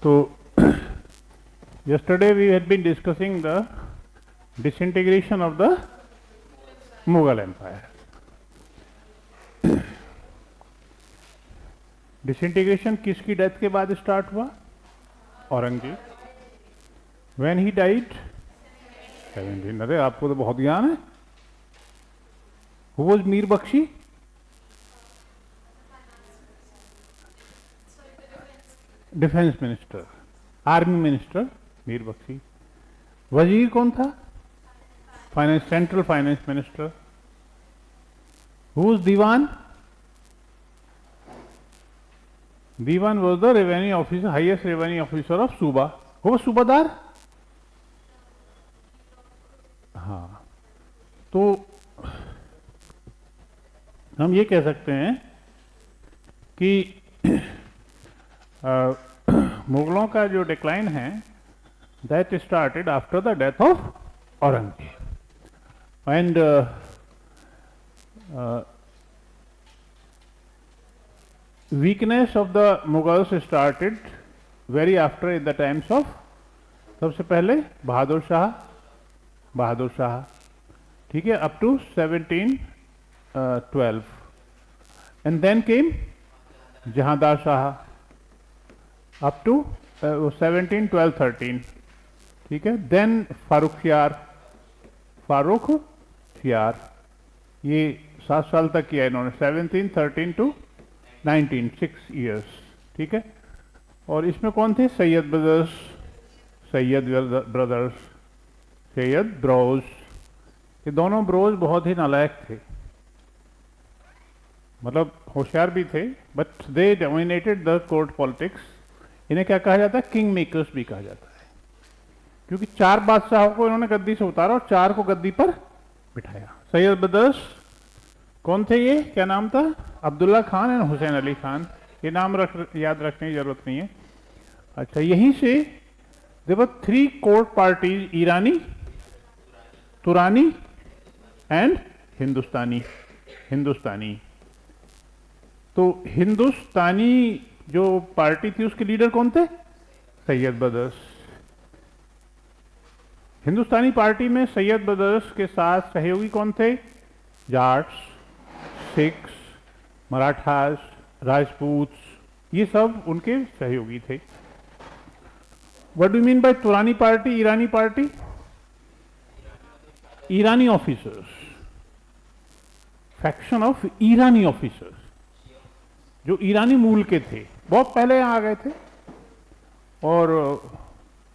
So yesterday we had been discussing the disintegration of the Mughal Empire. Disintegration किसकी death के बाद start हुआ? Aurangzeb. When he died 17. अरे आपको तो बहुत ज्ञान है. Who was Mir Bakhshi? Defence minister, army minister Mir Bakhshi. वजीर कौन था? Finance, central finance minister. Who was Diwan? Diwan was the revenue officer, highest revenue officer of Suba. Who was सूबादार? हाँ, तो हम ये कह सकते हैं कि मुगलों का जो डिक्लाइन है that started after the death of Aurangzeb, and weakness of the Mughals started very after in the times of सबसे पहले बहादुर शाह, ठीक है, up to 1712, and then came Jahandar Shah up to 1712-13, ठीक है. then फारूक शियार, ये 7 साल तक किया इन्होंने, 1713 to 19, 6 years, ठीक है. और इसमें कौन थे? सैयद ब्रोज. ये दोनों ब्रोज बहुत ही नालायक थे, मतलब होशियार भी थे, but they dominated the court politics. इन्हें क्या कहा जाता है? किंग मेकर्स भी कहा जाता है, क्योंकि 4 बादशाहों को इन्होंने गद्दी से उतारा और 4 को गद्दी पर बिठाया. सैयद ब्रदर्स कौन थे? ये क्या नाम था? अब्दुल्ला खान एंड हुसैन अली खान. ये नाम याद रखने की जरूरत नहीं है. अच्छा, यहीं से there were 3 court parties, Irani, Turani and Hindustani. तो हिंदुस्तानी जो पार्टी थी उसके लीडर कौन थे? सैयद ब्रदर्स. हिंदुस्तानी पार्टी में सैयद ब्रदर्स के साथ सहयोगी कौन थे? जाट्स, सिख्स, मराठास, राजपूत्स, ये सब उनके सहयोगी थे. What do mean by Turani party, Irani party? Irani officers, faction of Irani officers जो ईरानी मूल के थे, बहुत पहले यहां आ गए थे, और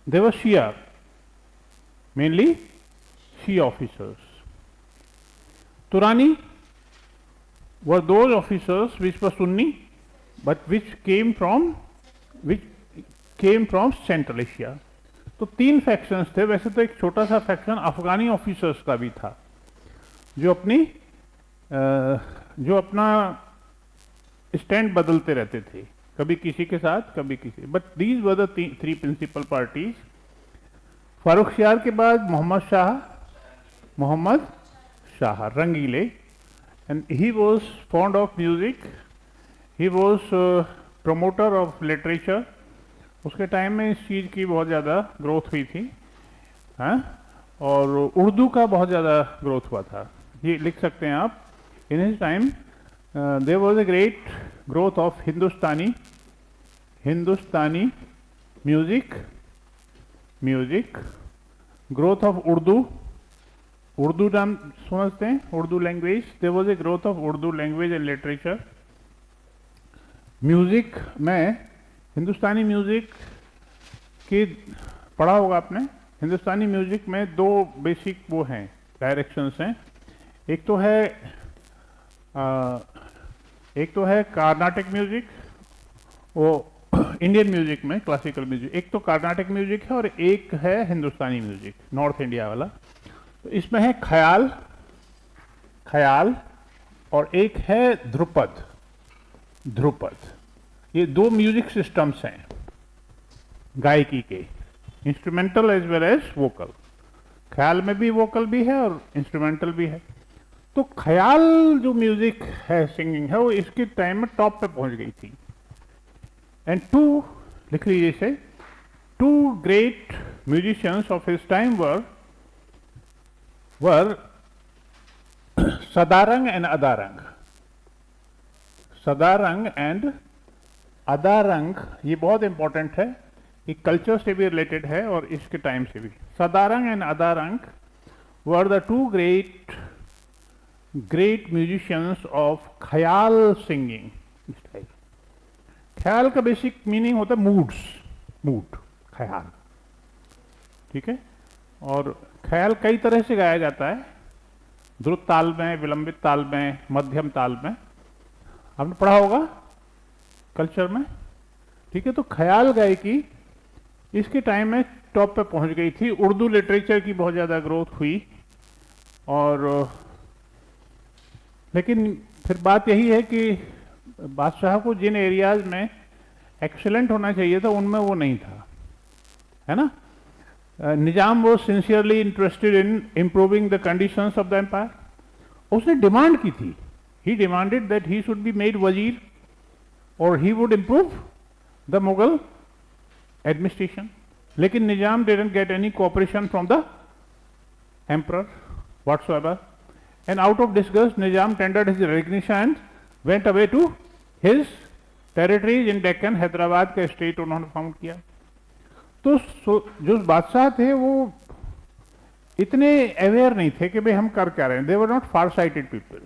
they were Shia, mainly Shia officers. Turani were those officers which were Sunni, but which came from Central Asia. तो 3 फैक्शंस थे. वैसे तो एक छोटा सा फैक्शन अफगानी ऑफिसर्स का भी था, जो अपना स्टैंड बदलते रहते थे, कभी किसी के साथ, कभी किसी. But these were the 3 principal parties. Farrukhsiyar के बाद Mohammad Shah Rangile, and he was fond of music, he was promoter of literature. उसके टाइम में इस चीज़ की बहुत ज़्यादा ग्रोथ हुई थी, हाँ, और उर्दू का बहुत ज़्यादा ग्रोथ हुआ था. ये लिख सकते हैं आप. In his time there was a great growth of Hindustani music, growth of Urdu नाम समझते हैं, Urdu language. There was a growth of Urdu language and literature. Music में हिंदुस्तानी म्यूजिक की पढ़ा होगा आपने. हिंदुस्तानी म्यूजिक में 2 बेसिक वो हैं, डायरेक्शंस हैं. एक तो है कार्नाटिक म्यूजिक, वो इंडियन म्यूजिक में क्लासिकल म्यूजिक. एक तो कार्नाटिक म्यूजिक है और एक है हिंदुस्तानी म्यूजिक, नॉर्थ इंडिया वाला. तो इसमें है ख्याल और एक है ध्रुपद. ये 2 म्यूजिक सिस्टम्स हैं गायकी के, instrumental as well as vocal. ख्याल में भी वोकल भी है और इंस्ट्रूमेंटल भी है. तो ख्याल जो म्यूजिक है, सिंगिंग है, वो इसके टाइम में टॉप पे पहुंच गई थी. एंड 2 लिख लीजिए इसे, two great musicians of his time were Sadarang and Adarang. Sadarang and Adarang, ये बहुत इंपॉर्टेंट है, ये कल्चर से भी रिलेटेड है और इसके टाइम से भी. Sadarang and Adarang were the two great musicians of khayal singing style. Khayal का बेसिक मीनिंग होता है मूड, ख्याल. ठीक है. और ख्याल कई तरह से गाया जाता है, द्रुत ताल में, विलंबित ताल में, मध्यम ताल में. आपने पढ़ा होगा कल्चर में. ठीक है. तो ख्याल गायकी इसके टाइम में टॉप पे पहुंच गई थी. उर्दू लिटरेचर की बहुत ज़्यादा ग्रोथ हुई. और लेकिन फिर बात यही है कि बादशाह को जिन एरियाज में एक्सीलेंट होना चाहिए था उनमें वो नहीं था, है ना. निजाम वो sincerely interested in improving the conditions of the empire. उसने डिमांड की थी, he demanded that he should be made wazir or he would improve the Mughal administration. लेकिन निजाम didn't get any cooperation from the emperor whatsoever, and out of disgust Nizam tendered his resignation and went away to his territories in Deccan. Hyderabad का state उन्होंने found किया. तो जो बादशाह थे वो इतने अवेयर नहीं थे कि भाई हम कर क्या रहे हैं. They were not far sighted people.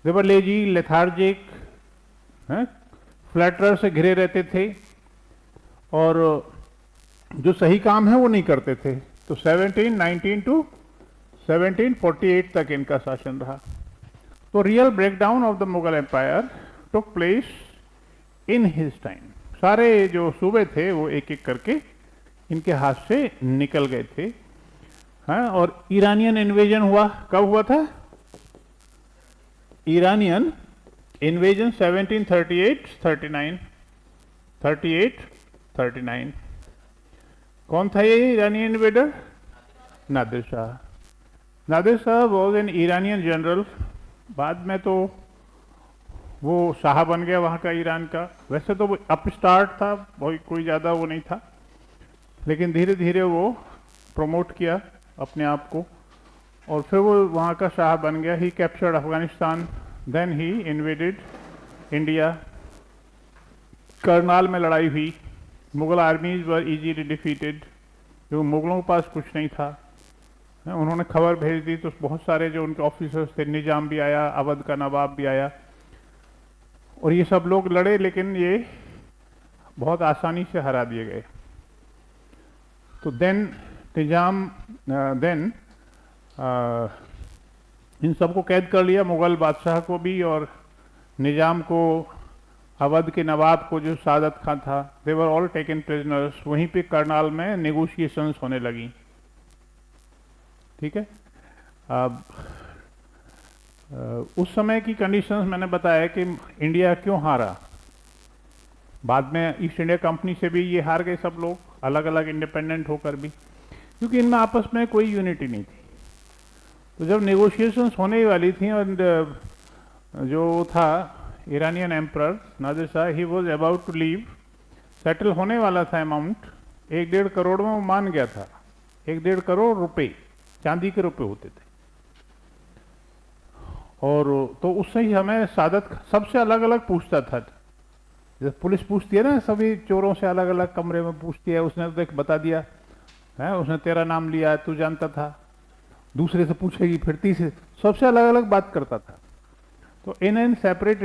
They were lazy, lethargic, flatterer से घिरे रहते थे और जो सही काम है वो नहीं करते थे. तो 1719 टू 1748 तक इनका शासन रहा. तो real breakdown of the Mughal empire took place in his time. सारे जो सूबे थे वो एक एक करके इनके हाथ से निकल गए थे. हाँ. और ईरानियन इन्वेजन हुआ. कब हुआ था ईरानियन इन्वेजन? 1738-39. 38-39. कौन था ये Iranian invader? Nadir Shah. Nadir Shah was an Iranian general. बाद में तो वो शाह बन गया वहाँ का ईरान का. वैसे तो वो अपस्टार्ट था, कोई ज़्यादा वो नहीं था, लेकिन धीरे धीरे वो प्रमोट किया अपने आप को और फिर वो वहाँ का शाह बन गया. He captured Afghanistan, then he invaded India. Karnal में लड़ाई हुई. Mughal armies were easily defeated. क्योंकि मुगलों के पास कुछ नहीं था. उन्होंने खबर भेज दी तो बहुत सारे जो उनके ऑफिसर्स थे, निजाम भी आया, अवध का नवाब भी आया और ये सब लोग लड़े, लेकिन ये बहुत आसानी से हरा दिए गए. तो देन निजाम इन सबको कैद कर लिया, मुगल बादशाह को भी और निजाम को, अवध के नवाब को जो सादत खां था. दे वर ऑल टेकन प्रिजनर्स. वहीं पे करनाल में नेगोशिएशंस होने लगी. ठीक है. अब उस समय की कंडीशंस मैंने बताया कि इंडिया क्यों हारा. बाद में ईस्ट इंडिया कंपनी से भी ये हार गए सब लोग, अलग अलग इंडिपेंडेंट होकर भी, क्योंकि इनमें आपस में कोई यूनिटी नहीं थी. तो जब नेगोशिएशंस होने वाली थी और जो था Iranian emperor Nadir Shah, he was about to leave, settle होने वाला था अमाउंट 1-1.5 करोड़ में वो मान गया था. 1-1.5 करोड़ रुपए, चांदी के रुपए होते थे. और तो उससे ही हमें सादत सबसे अलग अलग पूछता था. जैसे पुलिस पूछती है ना, सभी चोरों से अलग अलग कमरे में पूछती है. उसने तो देख बता दिया है, उसने तेरा नाम लिया, तू जानता था. दूसरे से पूछेगी, फिर तीसरे, सबसे अलग अलग बात करता था. तो इन ए सेपरेट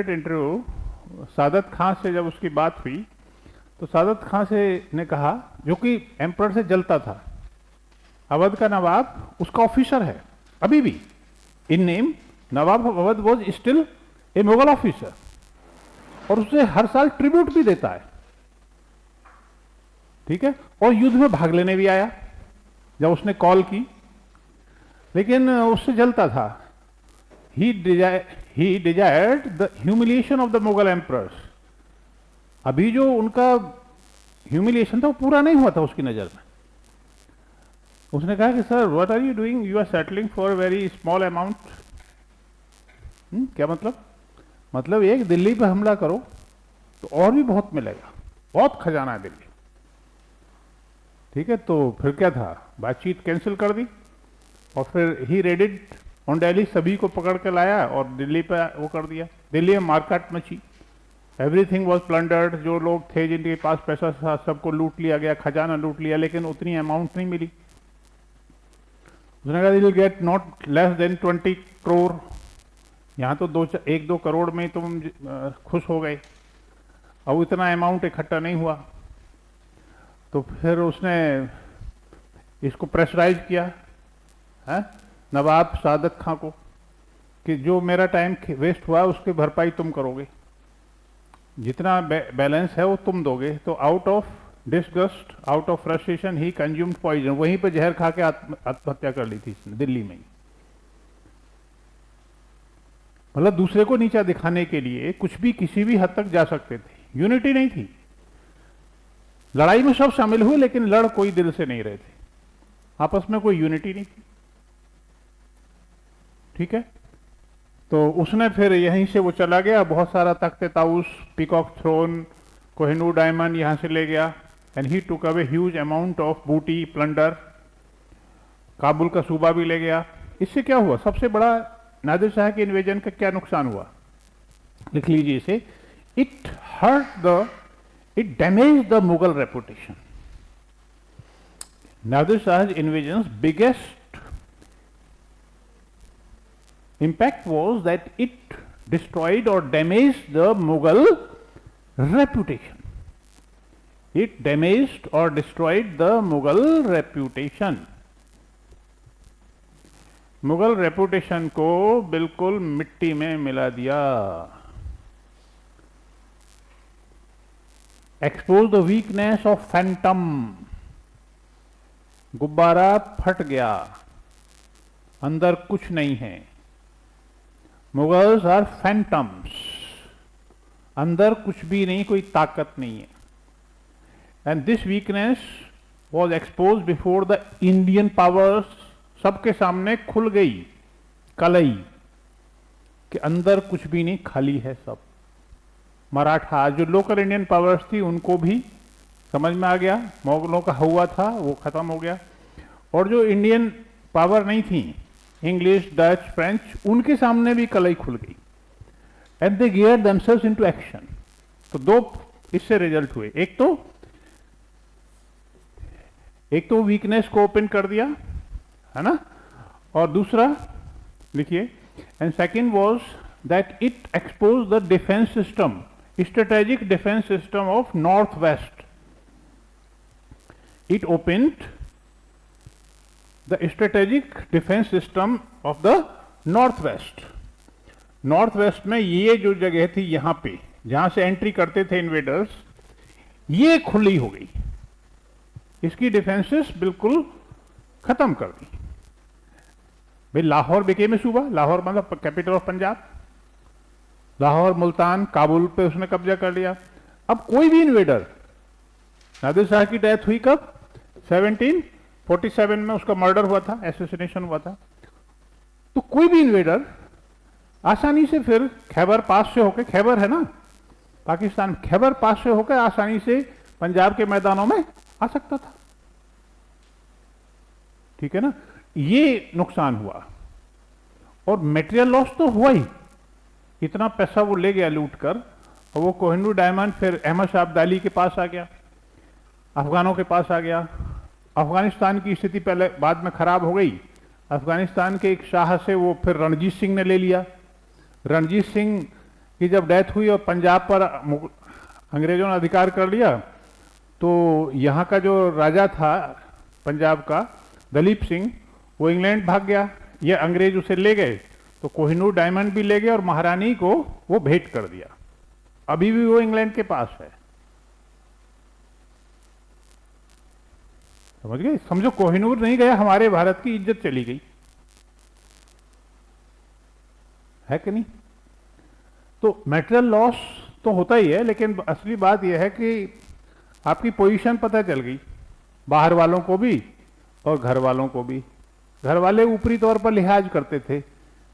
इंटरव्यू सादत खां से जब उसकी बात हुई तो सादत खां से ने कहा, जो कि एम्परर से जलता था, अवध का नवाब उसका ऑफिसर है अभी भी in name. Nawab Awadh was still a Mughal officer और उसे हर साल ट्रिब्यूट भी देता है. ठीक है. और युद्ध में भाग लेने भी आया जब उसने कॉल की, लेकिन उससे जलता था. He desired the humiliation of the Mughal emperors. अभी जो उनका ह्यूमिलिएशन था वो पूरा नहीं हुआ था उसकी नज़र में. उसने कहा कि sir, what are you doing, you are settling for very small amount. क्या मतलब? मतलब एक दिल्ली पे हमला करो तो और भी बहुत मिलेगा, बहुत खजाना है दिल्ली। ठीक है, तो फिर क्या था, बातचीत कैंसिल कर दी और फिर ही रेडेड ऑन दिल्ली, सभी को पकड़ के लाया और दिल्ली पे वो कर दिया। दिल्ली में मार्केट मची, एवरीथिंग वॉज प्लंडर्ड। जो लोग थे जिनके पास पैसा था सबको लूट लिया गया, खजाना लूट लिया, लेकिन उतनी अमाउंट नहीं मिली। उसने कहा will get not less than 20 crore. यहाँ तो 1-2 करोड़ में तुम खुश हो गए, अब इतना अमाउंट इकट्ठा नहीं हुआ। तो फिर उसने इसको प्रेशराइज किया है नवाब सादत खां को कि जो मेरा टाइम वेस्ट हुआ उसकी भरपाई तुम करोगे, जितना बैलेंस है वो तुम दोगे। तो out of disgust, out of frustration he consumed poison. वहीं पे जहर खा के आत्महत्या कर ली थी इसने, दिल्ली में ही। मतलब दूसरे को नीचा दिखाने के लिए कुछ भी किसी भी हद तक जा सकते थे। यूनिटी नहीं थी, लड़ाई में सब शामिल हुए लेकिन लड़ कोई दिल से नहीं रहे थे, आपस में कोई यूनिटी नहीं थी। ठीक है, तो उसने फिर यहीं से वो चला गया, बहुत सारा Takht-e Taus, peacock throne, Kohinoor diamond यहां से ले गया। And he took away huge amount of booty, plunder. Kabul का सूबा भी ले गया। इससे क्या हुआ, सबसे बड़ा नादिर शाह के इन्वेजन का क्या नुकसान हुआ, लिख लीजिए इसे। It damage the Mughal reputation. Nadir Shah invasion biggest impact was that it destroyed or damaged the Mughal reputation. It damaged or destroyed the Mughal reputation. Mughal reputation को बिल्कुल मिट्टी में मिला दिया। Expose the weakness of Phantom. गुब्बारा फट गया, अंदर कुछ नहीं है। मुगल्स आर फैंटम्स, अंदर कुछ भी नहीं, कोई ताकत नहीं है। And this weakness was expose before the Indian powers. सबके सामने खुल गई कलई कि अंदर कुछ भी नहीं, खाली है सब। मराठा, जो लोकल इंडियन पावर्स थी, उनको भी समझ में आ गया मुगलों का हुआ था वो खत्म हो गया। और जो इंडियन पावर नहीं थी, इंग्लिश, डच, फ्रेंच, उनके सामने भी कलई खुल गई। And they gear themselves into action. तो दो इससे रिजल्ट हुए, एक तो वीकनेस को ओपन कर दिया, है ना, और दूसरा लिखिए, and second was that it expose the defence system, strategic defence system of north west. It opened the strategic defense system of the northwest. North west में ये जो जगह थी, यहां पे जहां से एंट्री करते थे इन्वेडर्स, ये खुली हो गई, इसकी डिफेंसेस बिल्कुल खत्म कर दी। भाई लाहौर बिकेम ए सूबा, लाहौर मतलब कैपिटल ऑफ पंजाब। लाहौर, मुल्तान, काबुल पे उसने कब्जा कर लिया। अब कोई भी इन्वेडर, नादिर शाह की डेथ हुई कब, 1747 में उसका मर्डर हुआ था, एसोसिनेशन हुआ था। तो कोई भी इन्वेडर आसानी से फिर खैबर पास से होकर, खैबर है ना पाकिस्तान, खैबर पास से होकर आसानी से पंजाब के मैदानों में आ सकता था। ठीक है ना, ये नुकसान हुआ। और मटेरियल लॉस तो हुआ ही, इतना पैसा वो ले गया लूट कर, और वो कोहिनूर डायमंड फिर अहमद शाह अब्दाली के पास आ गया, अफगानों के पास आ गया। अफगानिस्तान की स्थिति पहले बाद में खराब हो गई। अफगानिस्तान के एक शाह से वो फिर रणजीत सिंह ने ले लिया। रणजीत सिंह की जब डेथ हुई और पंजाब पर अंग्रेजों ने अधिकार कर लिया, तो यहाँ का जो राजा था पंजाब का, दलीप सिंह, वो इंग्लैंड भाग गया। ये अंग्रेज उसे ले गए, तो कोहिनूर डायमंड भी ले गए और महारानी को वो भेंट कर दिया। अभी भी वो इंग्लैंड के पास है, समझ गए। समझो कोहिनूर नहीं गया, हमारे भारत की इज्जत चली गई, है कि नहीं। तो मटेरियल लॉस तो होता ही है, लेकिन असली बात यह है कि आपकी पोजीशन पता चल गई, बाहर वालों को भी और घर वालों को भी। घर वाले ऊपरी तौर पर लिहाज करते थे,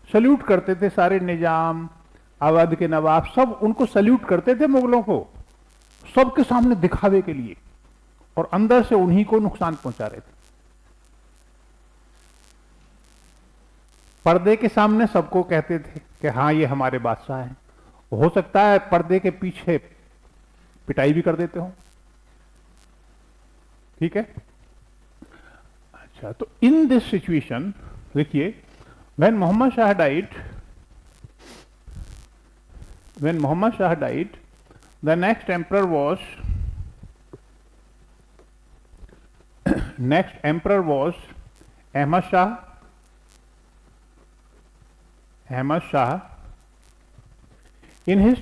सल्यूट करते थे, सारे निजाम, अवध के नवाब सब उनको सल्यूट करते थे मुगलों को। सबके सामने दिखावे के लिए, और अंदर से उन्हीं को नुकसान पहुंचा रहे थे। पर्दे के सामने सबको कहते थे कि हाँ ये हमारे बादशाह हैं, हो सकता है पर्दे के पीछे पिटाई भी कर देते हो। ठीक है, अच्छा, तो इन दिस सिचुएशन देखिए, when Mohammad Shah died, the next emperor was Ahmad Shah. In his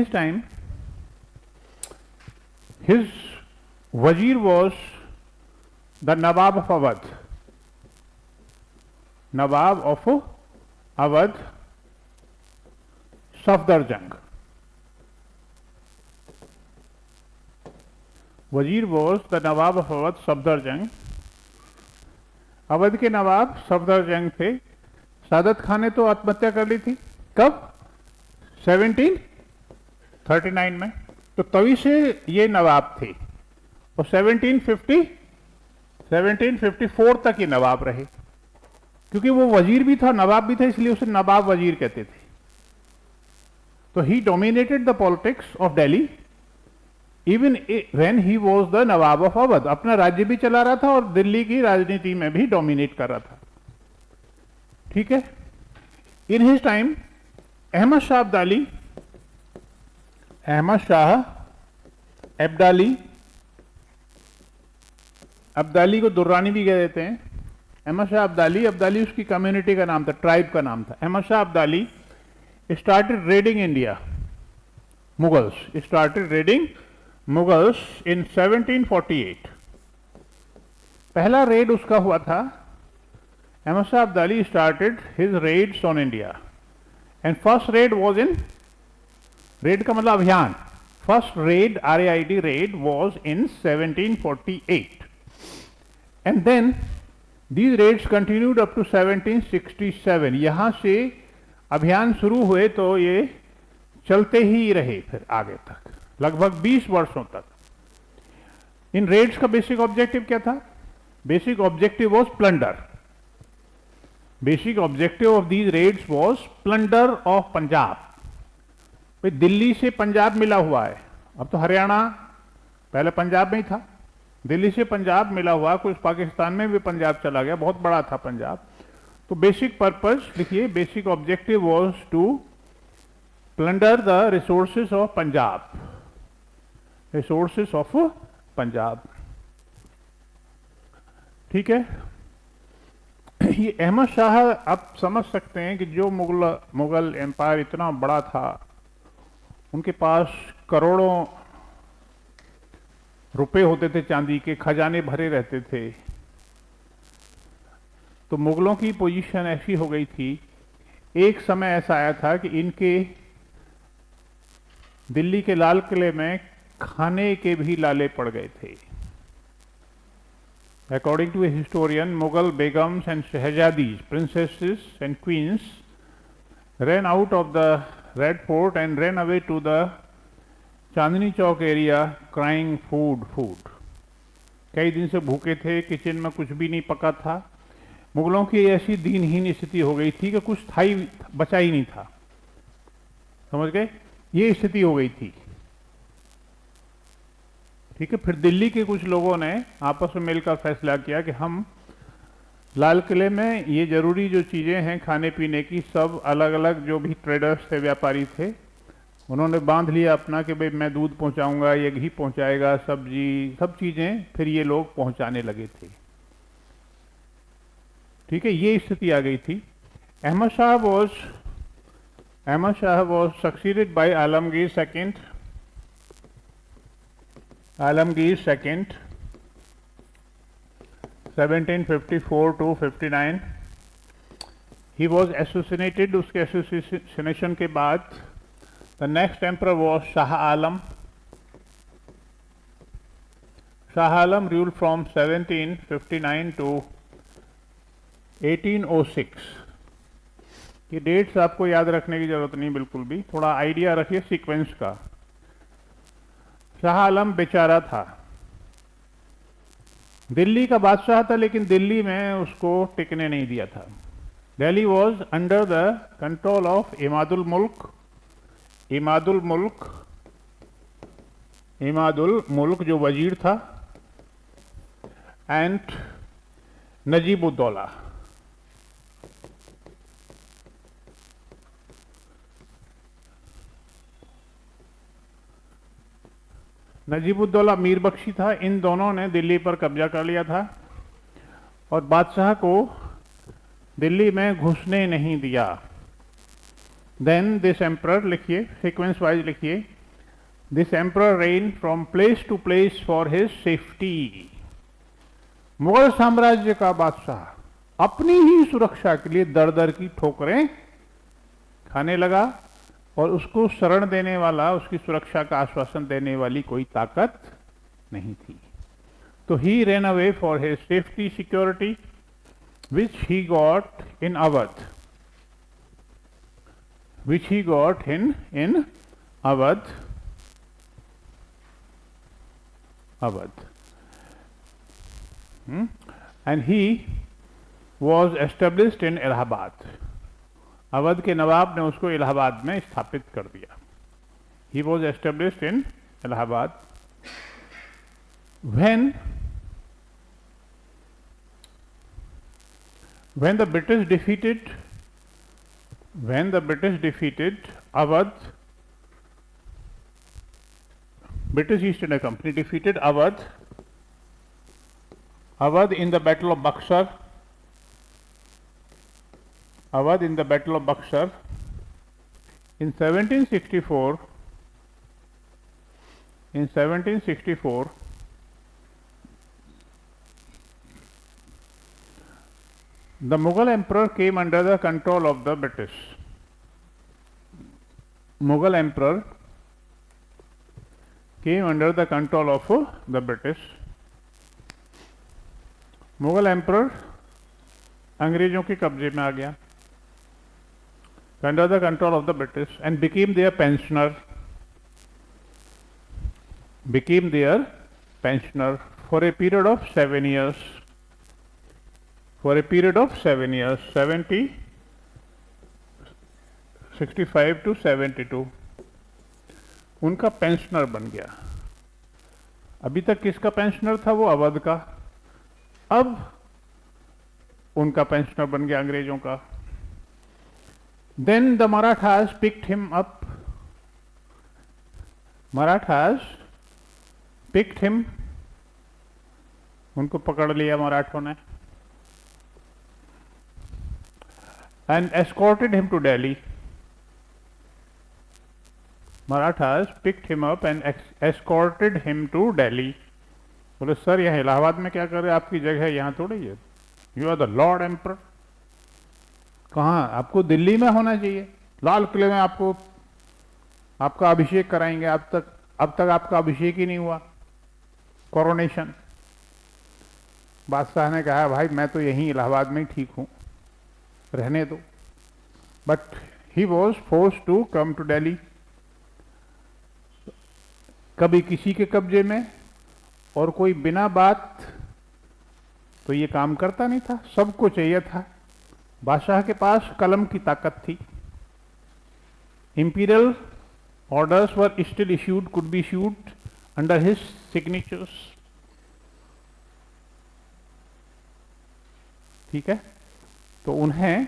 time, his wazir was the Nawab of Awadh, Safdarjung. वजीर was the Nawab of Awadh Safdarjung. Awadh के नवाब सफदरजंग थे। सादत खान ने तो आत्महत्या कर ली थी, कब? 1739 में। तो तभी से ये नवाब थे, और 1754 तक ये नवाब रहे, क्योंकि वो वजीर भी था, नवाब भी था, इसलिए उसे नवाब वजीर कहते थे। तो he dominated the politics of Delhi even when he was the Nawab of Awadh. अपना राज्य भी चला रहा था और दिल्ली की राजनीति में भी डोमिनेट कर रहा था। ठीक है, in his time Ahmad Shah Abdali को दुर्रानी भी कह देते हैं। अहमद शाह अब्दाली उसकी कम्युनिटी का नाम था, ट्राइब का नाम था। Ahmad Shah Abdali started raiding India. Mughals started raiding Mughals in 1748. पहला रेड उसका हुआ था। Ahmad Shah Abdali started his raids on India, and first raid was in, red का मतलब अभियान, first raid RAID raid was in 1748, and then these raids continued up to 1767. यहां से अभियान शुरू हुए तो ये चलते ही रहे फिर आगे तक, लगभग 20 वर्षों तक। इन रेड्स का बेसिक ऑब्जेक्टिव क्या था? Basic objective was plunder. Basic objective of these raids was plunder of Punjab. भाई दिल्ली से पंजाब मिला हुआ है, अब तो हरियाणा पहले पंजाब में ही था, दिल्ली से पंजाब मिला हुआ, कुछ पाकिस्तान में भी पंजाब चला गया, बहुत बड़ा था पंजाब। तो बेसिक पर्पस लिखिए, basic objective was to plunder the resources of Punjab, resources of Punjab. ठीक है, ये अहमद शाह, आप समझ सकते हैं कि जो मुगल एम्पायर इतना बड़ा था, उनके पास करोड़ों रुपए होते थे, चांदी के खजाने भरे रहते थे। तो मुगलों की पोजीशन ऐसी हो गई थी, एक समय ऐसा आया था कि इनके दिल्ली के लाल किले में खाने के भी लाले पड़ गए थे। According to a historian, Mughal begums and shahzadis, princesses and queens ran out of the Red Fort and ran away to the Chandni Chowk area crying food, food। कई दिन से भूखे थे, किचन में कुछ भी नहीं पका था। मुगलों की ऐसी दीनहीन स्थिति हो गई थी कि कुछ था ही, बचा ही नहीं था, समझ गए? ये स्थिति हो गई थी। ठीक है, फिर दिल्ली के कुछ लोगों ने आपस में मिलकर फैसला किया कि हम लाल किले में ये जरूरी जो चीजें हैं खाने पीने की, सब अलग अलग जो भी ट्रेडर्स थे, व्यापारी थे, उन्होंने बांध लिया अपना कि भाई मैं दूध पहुंचाऊंगा, ये घी पहुंचाएगा, सब्जी, सब चीजें फिर ये लोग पहुंचाने लगे थे। ठीक है, ये स्थिति आ गई थी। Ahmad Shah was succeeded by Alamgir II, 1754 to 59। He was assassinated। उसके assassination के बाद the next emperor was Shah Alam। Shah Alam ruled from 1759 to 1806। ये डेट्स आपको याद रखने की जरूरत नहीं बिल्कुल भी, थोड़ा आइडिया रखिए सीक्वेंस का। शाह आलम बेचारा था, दिल्ली का बादशाह था, लेकिन दिल्ली में उसको टिकने नहीं दिया था। Delhi was under the control of Imadul मुल्क, इमादुल मुल्क, इमादुल मुल्क जो वजीर था, एंड नजीबुद्दौला। नजीबुद्दौला मीर बख्शी था। इन दोनों ने दिल्ली पर कब्जा कर लिया था और बादशाह को दिल्ली में घुसने नहीं दिया। देन दिस एम्परर, लिखिए सीक्वेंस वाइज लिखिए, this emperor ran from place to place for his safety. Mughal साम्राज्य का बादशाह अपनी ही सुरक्षा के लिए दर दर की ठोकरें खाने लगा और उसको शरण देने वाला, उसकी सुरक्षा का आश्वासन देने वाली कोई ताकत नहीं थी। तो he ran away for his safety security which he got in Awadh, which he got in Awadh, Awadh, and he was established in Allahabad. Awadh के नवाब ने उसको इलाहाबाद में स्थापित कर दिया। He was established in Allahabad. When the British defeated Awadh, British East India Company defeated Awadh in the Battle of Buxar, Awadh in the Battle of Buxar in 1764. In 1764, the Mughal emperor came under the control of the British. Mughal emperor came under the control of the British. Mughal emperor अंग्रेजों के कब्जे में आ गया, under the control of the British, and became their pensioner for a period of 7 years, for a period of 7 years, 65 to 72 उनका pensioner बन गया। अभी तक किसका पेंशनर था? वो अवध का। अब उनका पेंशनर बन गया अंग्रेजों का। Then the Marathas picked him up, Marathas picked him, उनको पकड़ लिया मराठों ने, and escorted him to Delhi. Marathas picked him up and escorted him to Delhi. बोले सर यहाँ इलाहाबाद में क्या कर रहे हैं, आपकी जगह है यहाँ थोड़ी है, you are the lord emperor. कहाँ? आपको दिल्ली में होना चाहिए, लाल किले में आपको आपका अभिषेक कराएंगे। अब तक आपका अभिषेक ही नहीं हुआ, कोरोनेशन। बादशाह ने कहा भाई मैं तो यहीं इलाहाबाद में ही ठीक हूँ, रहने दो। But he was forced to come to Delhi. कभी किसी के कब्जे में और कोई बिना बात तो ये काम करता नहीं था, सबको चाहिए था। बादशाह के पास कलम की ताकत थी। Imperial orders were still issued, could be issued under his signatures. ठीक है, तो उन्हें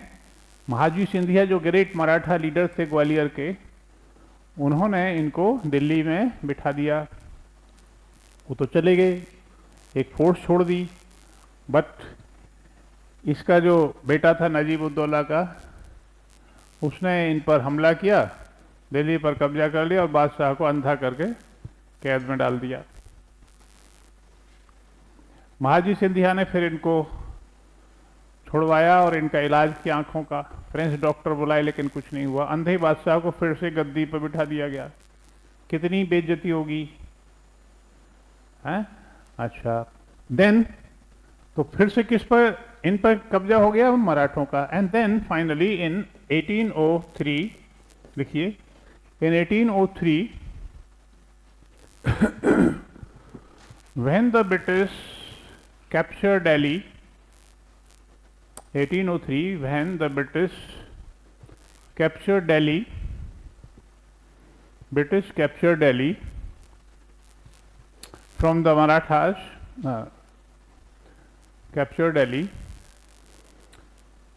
महाजी सिंधिया जो ग्रेट मराठा लीडर थे ग्वालियर के, उन्होंने इनको दिल्ली में बिठा दिया। वो तो चले गए, एक फोर्स छोड़ दी, बट इसका जो बेटा था नजीबुद्दौला का, उसने इन पर हमला किया, दिल्ली पर कब्जा कर लिया और बादशाह को अंधा करके कैद में डाल दिया। महाजी सिंधिया ने फिर इनको छुड़वाया और इनका इलाज किया आंखों का। फ्रेंच डॉक्टर बुलाए लेकिन कुछ नहीं हुआ। अंधे बादशाह को फिर से गद्दी पर बिठा दिया गया। कितनी बेइज्जती होगी, हैं? अच्छा, देन तो फिर से किस पर, इन पर कब्जा हो गया मराठों का। एंड देन फाइनली इन 1803, लिखिए, इन 1803 when the British captured Delhi, 1803 when the British captured Delhi, British captured Delhi from the Marathas, captured Delhi.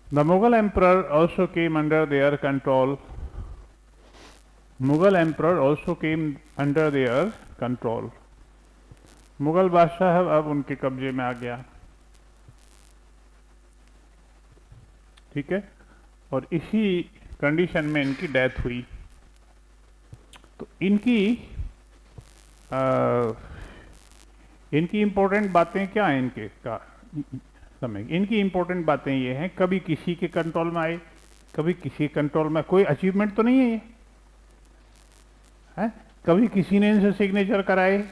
The Mughal emperor also came under their control. Mughal emperor also came under their control. Mughal बादशाह अब उनके कब्जे में आ गया, ठीक है। और इसी कंडीशन में इनकी डेथ हुई। तो इनकी इंपॉर्टेंट बातें क्या हैं इनके का समय, इनकी इंपॉर्टेंट बातें ये हैं, कभी किसी के कंट्रोल में आए, कभी किसी कंट्रोल में। कोई अचीवमेंट तो नहीं है ये, है? कभी किसी ने इनसे सिग्नेचर कराए,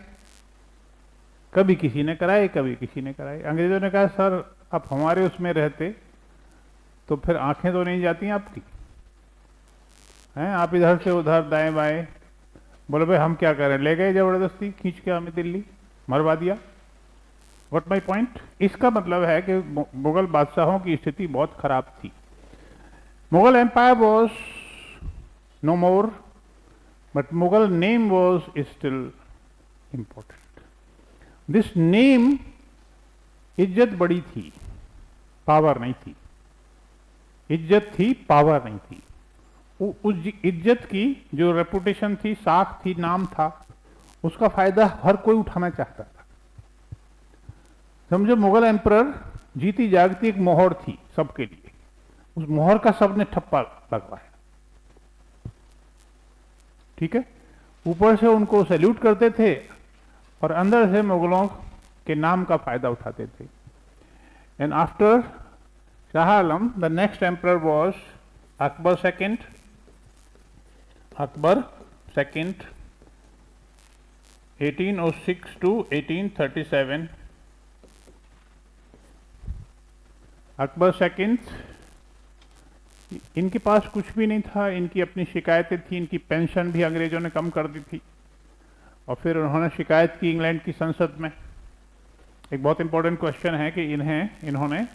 कभी किसी ने कराए, कभी किसी ने कराए। अंग्रेजों ने कहा सर आप हमारे उसमें रहते तो फिर आंखें तो नहीं जाती आपकी, हैं? आप इधर से उधर दाएं बाएं, बोले भाई हम क्या करें, ले गए जबरदस्ती खींच के हमें दिल्ली, मरवा दिया। What my point? इसका मतलब है कि मुगल बादशाहों की स्थिति बहुत खराब थी। Mughal empire was no more, but Mughal name was still important. This name, इज्जत बड़ी थी, पावर नहीं थी। इज्जत थी, पावर नहीं थी। उस इज्जत की जो रेपुटेशन थी, साख थी, नाम था, उसका फायदा हर कोई उठाना चाहता था। समझो मुगल एम्परर जीती जागती एक मोहर थी सबके लिए, उस मोहर का सबने ठप्पा लगवाया, ठीक है। ऊपर से उनको सैल्यूट करते थे और अंदर से मुगलों के नाम का फायदा उठाते थे। And after Shah Alam the next emperor was Akbar second. Akbar second 1806 to 1837। Akbar second, इनके पास कुछ भी नहीं था, इनकी अपनी शिकायतें थी, इनकी पेंशन भी अंग्रेजों ने कम कर दी थी। और फिर उन्होंने शिकायत की इंग्लैंड की संसद में। एक बहुत इंपॉर्टेंट क्वेश्चन है कि इन्होंने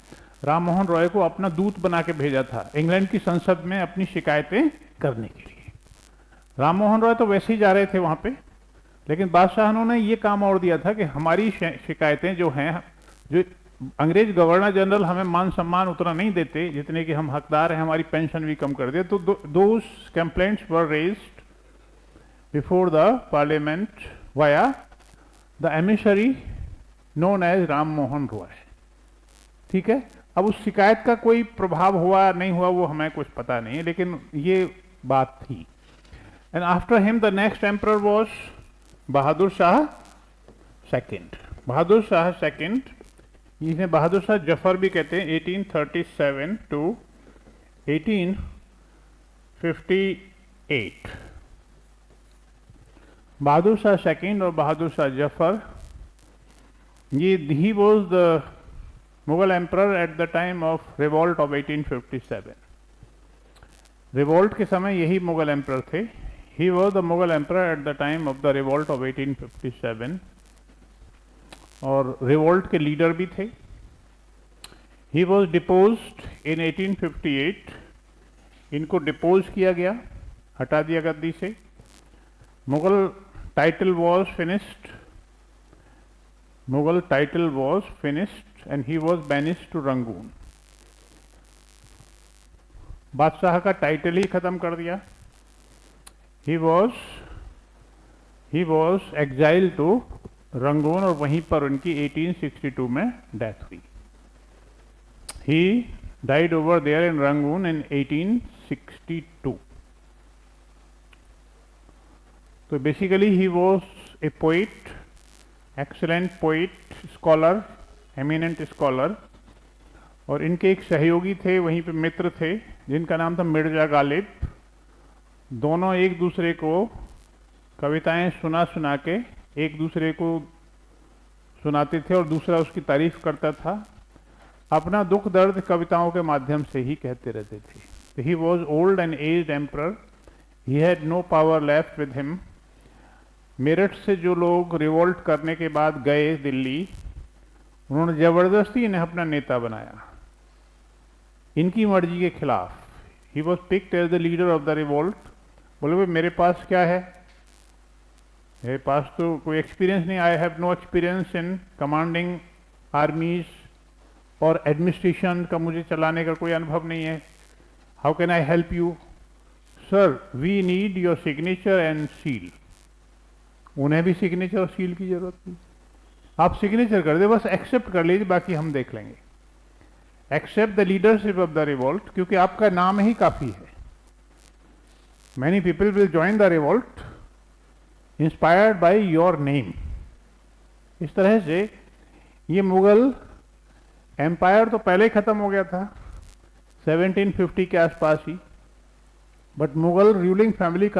राम मोहन रॉय को अपना दूत बना के भेजा था इंग्लैंड की संसद में अपनी शिकायतें करने के लिए। राम मोहन रॉय तो वैसे ही जा रहे थे वहां पे, लेकिन बादशाह ने ये काम और दिया था कि हमारी शिकायतें जो हैं, जो अंग्रेज गवर्नर जनरल हमें मान सम्मान उतना नहीं देते जितने कि हम हकदार हैं, हमारी पेंशन भी कम कर दे, तो those complaints were raised before the parliament via the emissary known as Ram Mohan Roy, ठीक है। अब उस शिकायत का कोई प्रभाव हुआ नहीं हुआ वो हमें कुछ पता नहीं है, लेकिन ये बात थी। And after him the next emperor was Bahadur Shah second. Bahadur Shah second, इन्हें बहादुर शाह जफर भी कहते हैं, 1837 to 1858। बहादुर शाह सेकेंड और बहादुर शाह जफर, ये he was the Mughal emperor at the time of revolt of 1857। Revolt के समय यही मुगल एम्परर थे। He was the Mughal emperor at the time of the revolt of 1857 और रिवॉल्ट के लीडर भी थे। He was deposed in 1858। इनको डिपोज किया गया, हटा दिया गद्दी से। Mughal title was finished, Mughal title was finished and he was banished to Rangoon. बादशाह का टाइटल ही खत्म कर दिया। He was exile to Rangoon और वहीं पर उनकी 1862 में डेथ हुई। He died over there in Rangoon in 1862। तो basically he was a poet, excellent poet, scholar, eminent scholar. और इनके एक सहयोगी थे, वहीं पे मित्र थे, जिनका नाम था मिर्जा गालिब। दोनों एक दूसरे को कविताएं सुना के एक दूसरे को सुनाते थे और दूसरा उसकी तारीफ करता था। अपना दुख दर्द कविताओं के माध्यम से ही कहते रहते थे। He was old and aged emperor, he had no power left with him. Meerut से जो लोग रिवोल्ट करने के बाद गए दिल्ली, उन्होंने जबरदस्ती इन्हें अपना नेता बनाया, इनकी मर्जी के खिलाफ। He was picked as the leader of the revolt. बोले भाई मेरे पास क्या है, मेरे पास तो कोई एक्सपीरियंस नहीं, I have no experience in commanding armies और एडमिनिस्ट्रेशन का मुझे चलाने का कोई अनुभव नहीं है। How can I help you sir, we need your signature and seal. उन्हें भी सिग्नेचर और सील की जरूरत थी। आप सिग्नेचर कर दे, बस एक्सेप्ट कर लीजिए, बाकी हम देख लेंगे। Accept the leadership of the revolt, क्योंकि आपका नाम ही काफी है। Many people will join the revolt inspired by your name. इस तरह से ये मुगल एम्पायर तो पहले ही खत्म हो गया था 1750 के आसपास ही, but Mughal ruling family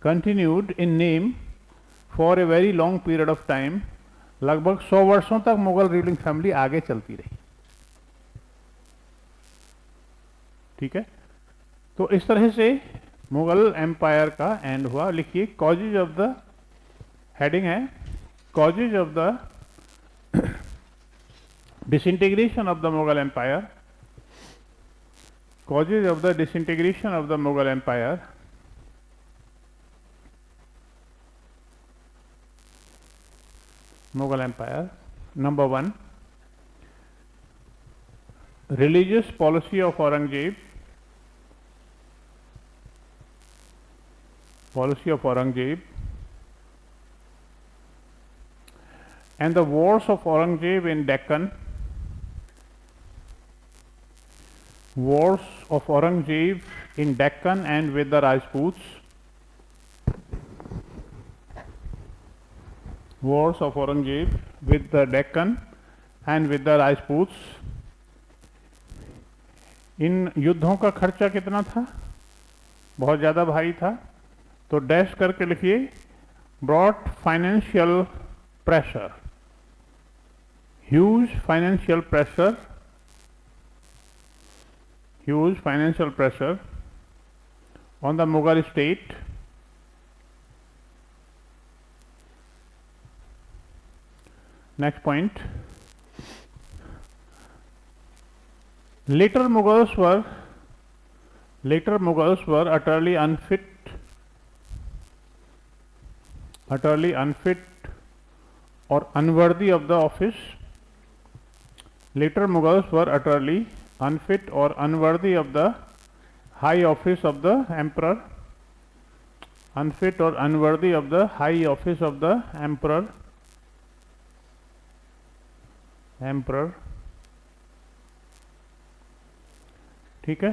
continued in name for a very long period of time। लगभग 100 वर्षों तक मुगल रूलिंग फैमिली आगे चलती रही। ठीक है, तो इस तरह से मुगल एम्पायर का एंड हुआ। लिखिए कॉजेज ऑफ द, हेडिंग है causes of the disintegration of the Mughal Empire, causes of the disintegration of the Mughal Empire। Mughal Empire, number 1, religious policy of Aurangzeb, and the wars of Aurangzeb in Deccan, and with the Rajputs, wars of Aurangzeb with the Deccan and with the Rajputs। इन युद्धों का खर्चा कितना था, बहुत ज़्यादा भारी था, तो डैश करके लिखिए brought financial pressure, huge financial pressure on the Mughal state। Next point, later Mughals were utterly unfit or unworthy of the office। Later Mughals were utterly unfit or unworthy of the high office of the emperor। Unfit or unworthy of the high office of the emperor। ठीक है,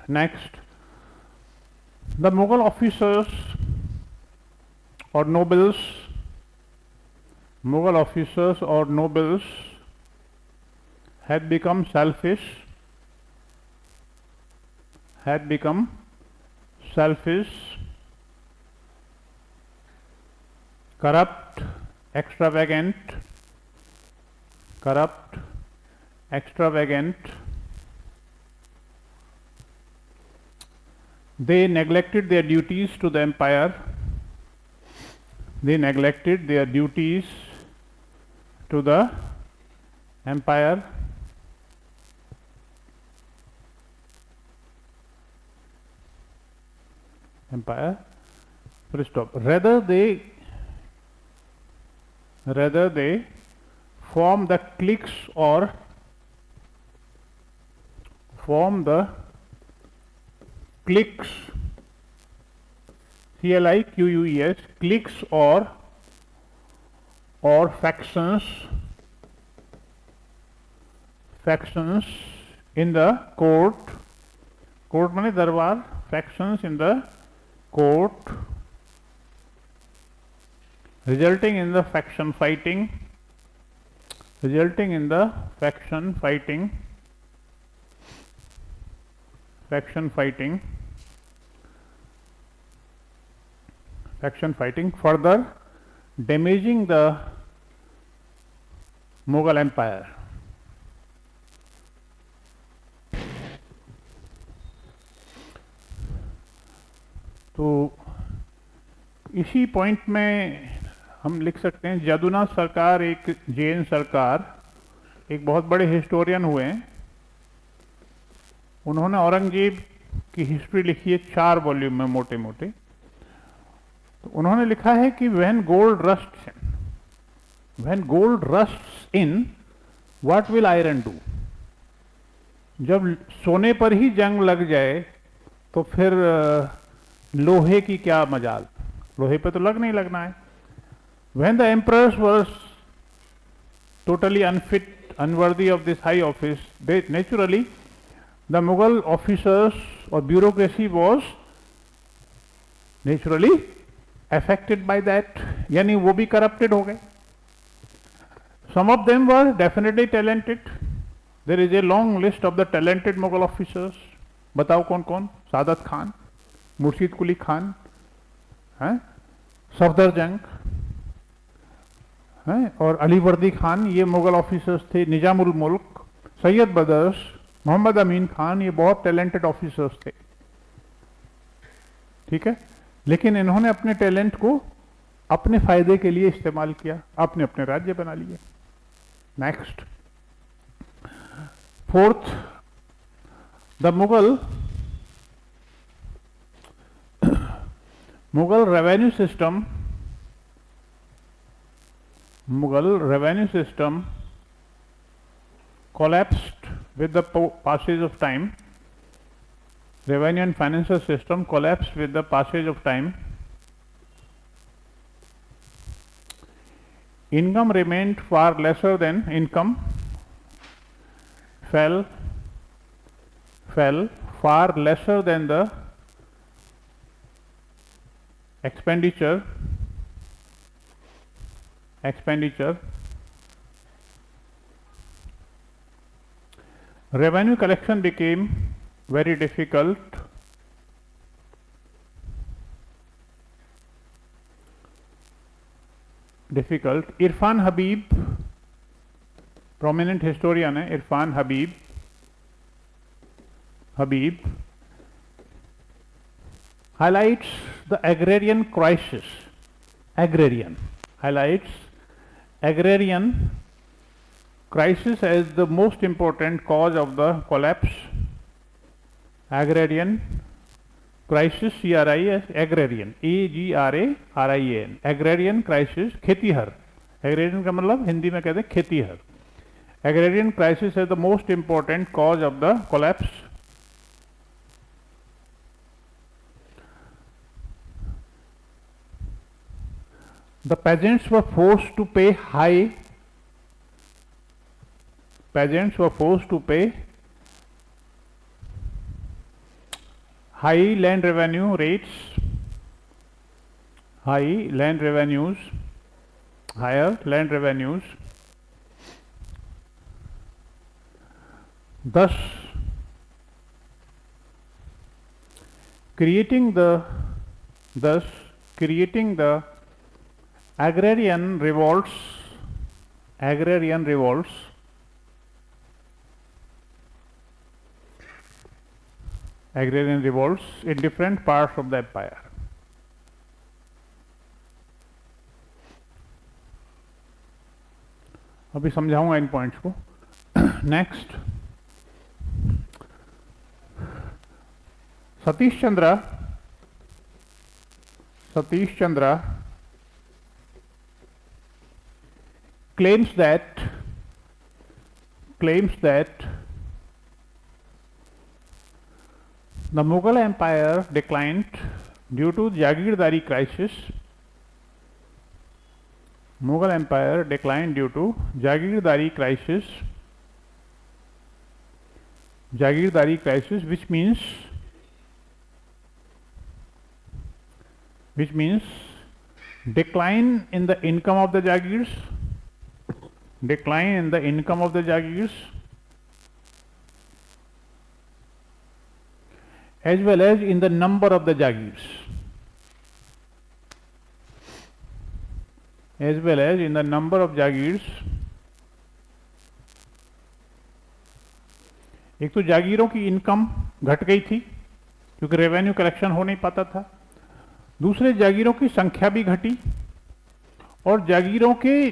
next, the Mughal officers और nobles had become selfish, corrupt, extravagant। They neglected their duties to the empire। Full stop। Rather they form the cliques or cliques, CLIQUES, cliques or factions in the court माने दरबार, factions in the court, resulting in the faction fighting, further damaging the Mughal Empire। तो इसी point में हम लिख सकते हैं जदुनाथ सरकार, एक जैन सरकार, एक बहुत बड़े हिस्टोरियन हुए हैं। उन्होंने औरंगजेब की हिस्ट्री लिखी है 4 वॉल्यूम में मोटे मोटे। तो उन्होंने लिखा है कि when gold rusts in what will iron do. जब सोने पर ही जंग लग जाए तो फिर लोहे की क्या मजाल, लोहे पे तो लग नहीं लगना है। When the emperors were totally unfit, unworthy of this high office, they naturally the Mughal officers or bureaucracy was naturally affected by that, यानी वो भी corrupted हो गए। Some of them were definitely talented. There is a long list of the talented Mughal officers. बताओ कौन कौन? सादत खान, मुर्शीद कुली खान, सफदर जंग और अलीवर्दी खान, ये मुगल ऑफिसर्स थे। निजामुल मुल्क, सैयद बदर्स, मोहम्मद अमीन खान, ये बहुत टैलेंटेड ऑफिसर्स थे। ठीक है, लेकिन इन्होंने अपने टैलेंट को अपने फायदे के लिए इस्तेमाल किया, अपने अपने राज्य बना लिए। Next, fourth, the Mughal revenue system collapsed with the passage of time. Revenue and financial system collapsed with the passage of time. Income remained far lesser than fell far lesser than the expenditure. Revenue collection became very difficult. Irfan Habib, prominent historian है Irfan Habib highlights the agrarian crisis. Highlights agrarian crisis as the most important cause of the collapse. Agrarian crisis, CRIS, agrarian, AGRARIAN, agrarian crisis, खेतीहर। agrarian का मतलब हिंदी में कहते हैं खेतीहर। agrarian crisis is the most important cause of the collapse. The peasants were forced to pay high land revenue rates, higher land revenues, thus creating the agrarian revolts in different parts of the empire. अभी समझाऊंगा इन points को। Next, Satish Chandra claims that the Mughal Empire declined due to Jagirdari crisis. Jagirdari crisis, which means decline in the income of the Jagirs, as well as in the number of the Jagirs. एक तो जागीरों की income घट गई थी क्योंकि revenue collection हो नहीं पाता था, दूसरे जागीरों की संख्या भी घटी और जागीरों के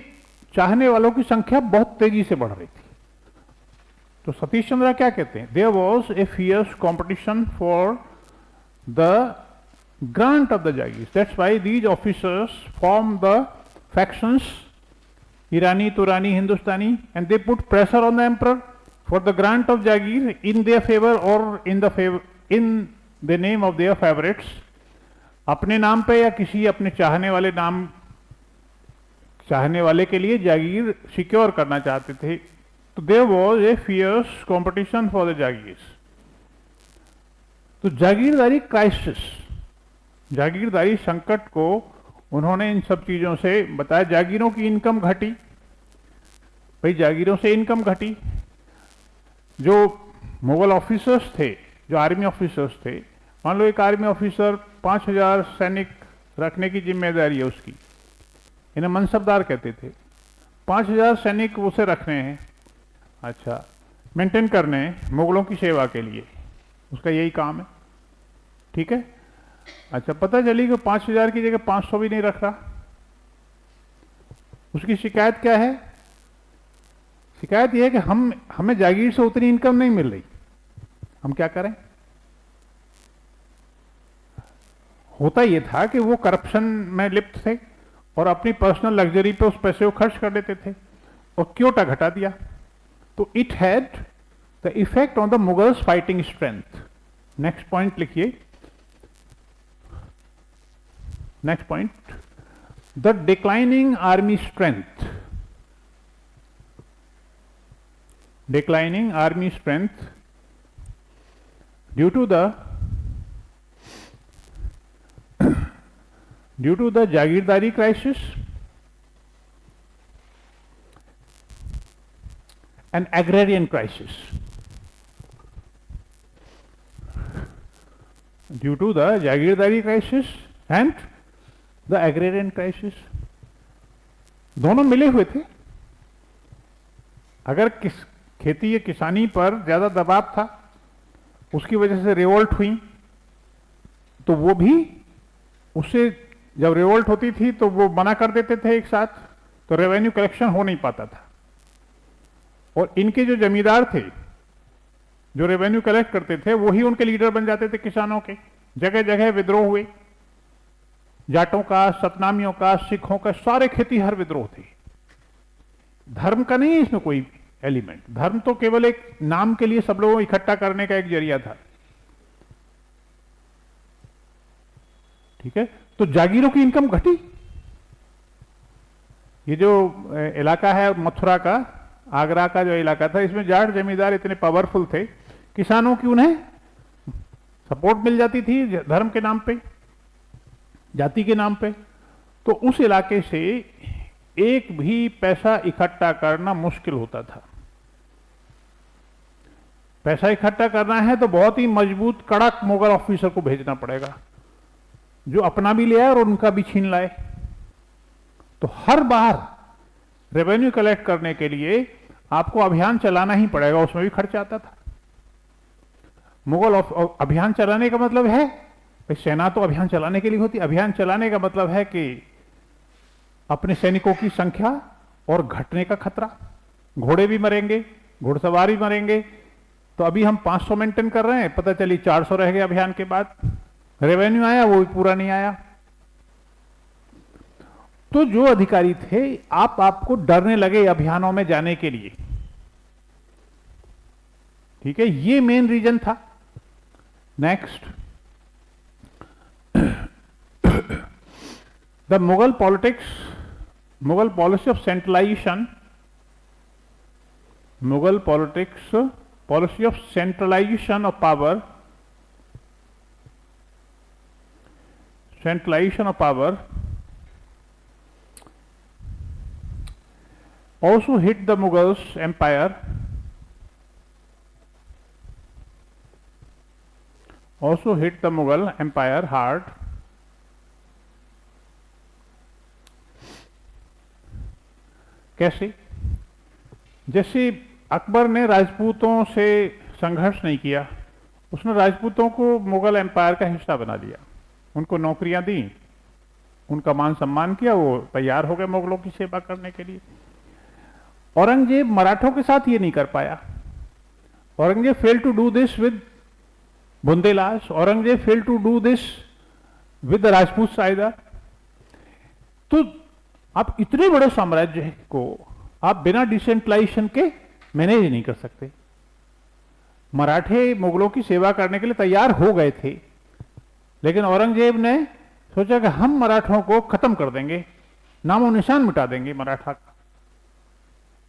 चाहने वालों की संख्या बहुत तेजी से बढ़ रही थी। तो सतीश चंद्र क्या कहते हैं, there was a fierce competition for the grant of the jagir, that's why these officers form the factions, Irani, Turani, Hindustani, and they put pressure on the emperor for the grant of jagir in their favour और in the name of their favourites, अपने नाम पे या किसी अपने चाहने वाले के लिए जागीर सिक्योर करना चाहते थे। तो there was a fierce competition for the jagir. तो जागीरदारी क्राइसिस, जागीरदारी संकट को उन्होंने इन सब चीजों से बताया। जागीरों की इनकम घटी, भाई जागीरों से इनकम घटी। जो मुगल ऑफिसर्स थे, जो आर्मी ऑफिसर्स थे, मान लो एक आर्मी ऑफिसर 5000 सैनिक रखने की जिम्मेदारी है उसकी, इन्हें मनसबदार कहते थे। 5000 सैनिक उसे रखने हैं, अच्छा मेंटेन करने हैं मुगलों की सेवा के लिए, उसका यही काम है, ठीक है। अच्छा पता चली कि 5000 की जगह 500 भी नहीं रख रहा, उसकी शिकायत क्या है? शिकायत यह है कि हमें जागीर से उतनी इनकम नहीं मिल रही, हम क्या करें। होता यह था कि वो करप्शन में लिप्त थे और अपनी पर्सनल लग्जरी पे उस पैसे को खर्च कर देते थे और क्योटा घटा दिया। तो it had the effect on the Mughals fighting strength. Next point लिखिए, next point, the declining army strength, declining army strength due to the jagirdari crisis and agrarian crisis, due to the jagirdari crisis and the agrarian crisis, दोनों मिले हुए थे। अगर खेती या किसानी पर ज्यादा दबाव था, उसकी वजह से रिवोल्ट हुई, तो वो भी उससे जब रिवोल्ट होती थी तो वो मना कर देते थे एक साथ, तो रेवेन्यू कलेक्शन हो नहीं पाता था। और इनके जो जमींदार थे जो रेवेन्यू कलेक्ट करते थे, वही उनके लीडर बन जाते थे किसानों के। जगह जगह विद्रोह हुए, जाटों का, सतनामियों का, सिखों का, सारे खेतीहर विद्रोह थे। धर्म का नहीं है इसमें कोई एलिमेंट, धर्म तो केवल एक नाम के लिए सब लोगों को इकट्ठा करने का एक जरिया था, ठीक है। तो जागीरों की इनकम घटी। ये जो इलाका है मथुरा का, आगरा का जो इलाका था, इसमें जाट जमींदार इतने पावरफुल थे, किसानों की उन्हें सपोर्ट मिल जाती थी धर्म के नाम पे, जाति के नाम पे। तो उस इलाके से एक भी पैसा इकट्ठा करना मुश्किल होता था। पैसा इकट्ठा करना है तो बहुत ही मजबूत कड़क मुगल ऑफिसर को भेजना पड़ेगा, जो अपना भी ले आए और उनका भी छीन लाए। तो हर बार रेवेन्यू कलेक्ट करने के लिए आपको अभियान चलाना ही पड़ेगा, उसमें भी खर्च आता था। मुगल अभियान चलाने का मतलब है, भाई सेना तो अभियान चलाने के लिए होती, अभियान चलाने का मतलब है कि अपने सैनिकों की संख्या और घटने का खतरा, घोड़े भी मरेंगे, घुड़सवार भी मरेंगे। तो अभी हम 500 मेंटेन कर रहे हैं, पता चली 400 रह गए अभियान के बाद, रेवेन्यू आया वो भी पूरा नहीं आया। तो जो अधिकारी थे, आपको डरने लगे अभियानों में जाने के लिए, ठीक है, ये मेन रीजन था। Next, the Mughal politics, Mughal policy of centralization, Mughal politics policy of centralization of power, centralization of power also hit the Mughals empire, also hit the Mughal empire hard. कैसे? जैसे अकबर ने राजपूतों से संघर्ष नहीं किया, उसने राजपूतों को मुगल एम्पायर का हिस्सा बना दिया। उनको नौकरियां दी, उनका मान सम्मान किया, वो तैयार हो गए मुगलों की सेवा करने के लिए। औरंगजेब मराठों के साथ ये नहीं कर पाया। Aurangzeb fail to do this with Bundelas, Aurangzeb fail to do this with Rajput साइदा। तो आप इतने बड़े साम्राज्य को आप बिना डिसेंट्रलाइजेशन के मैनेज नहीं कर सकते। मराठे मुगलों की सेवा करने के लिए तैयार हो गए थे, लेकिन औरंगजेब ने सोचा कि हम मराठों को खत्म कर देंगे, नामो निशान मिटा देंगे, मराठा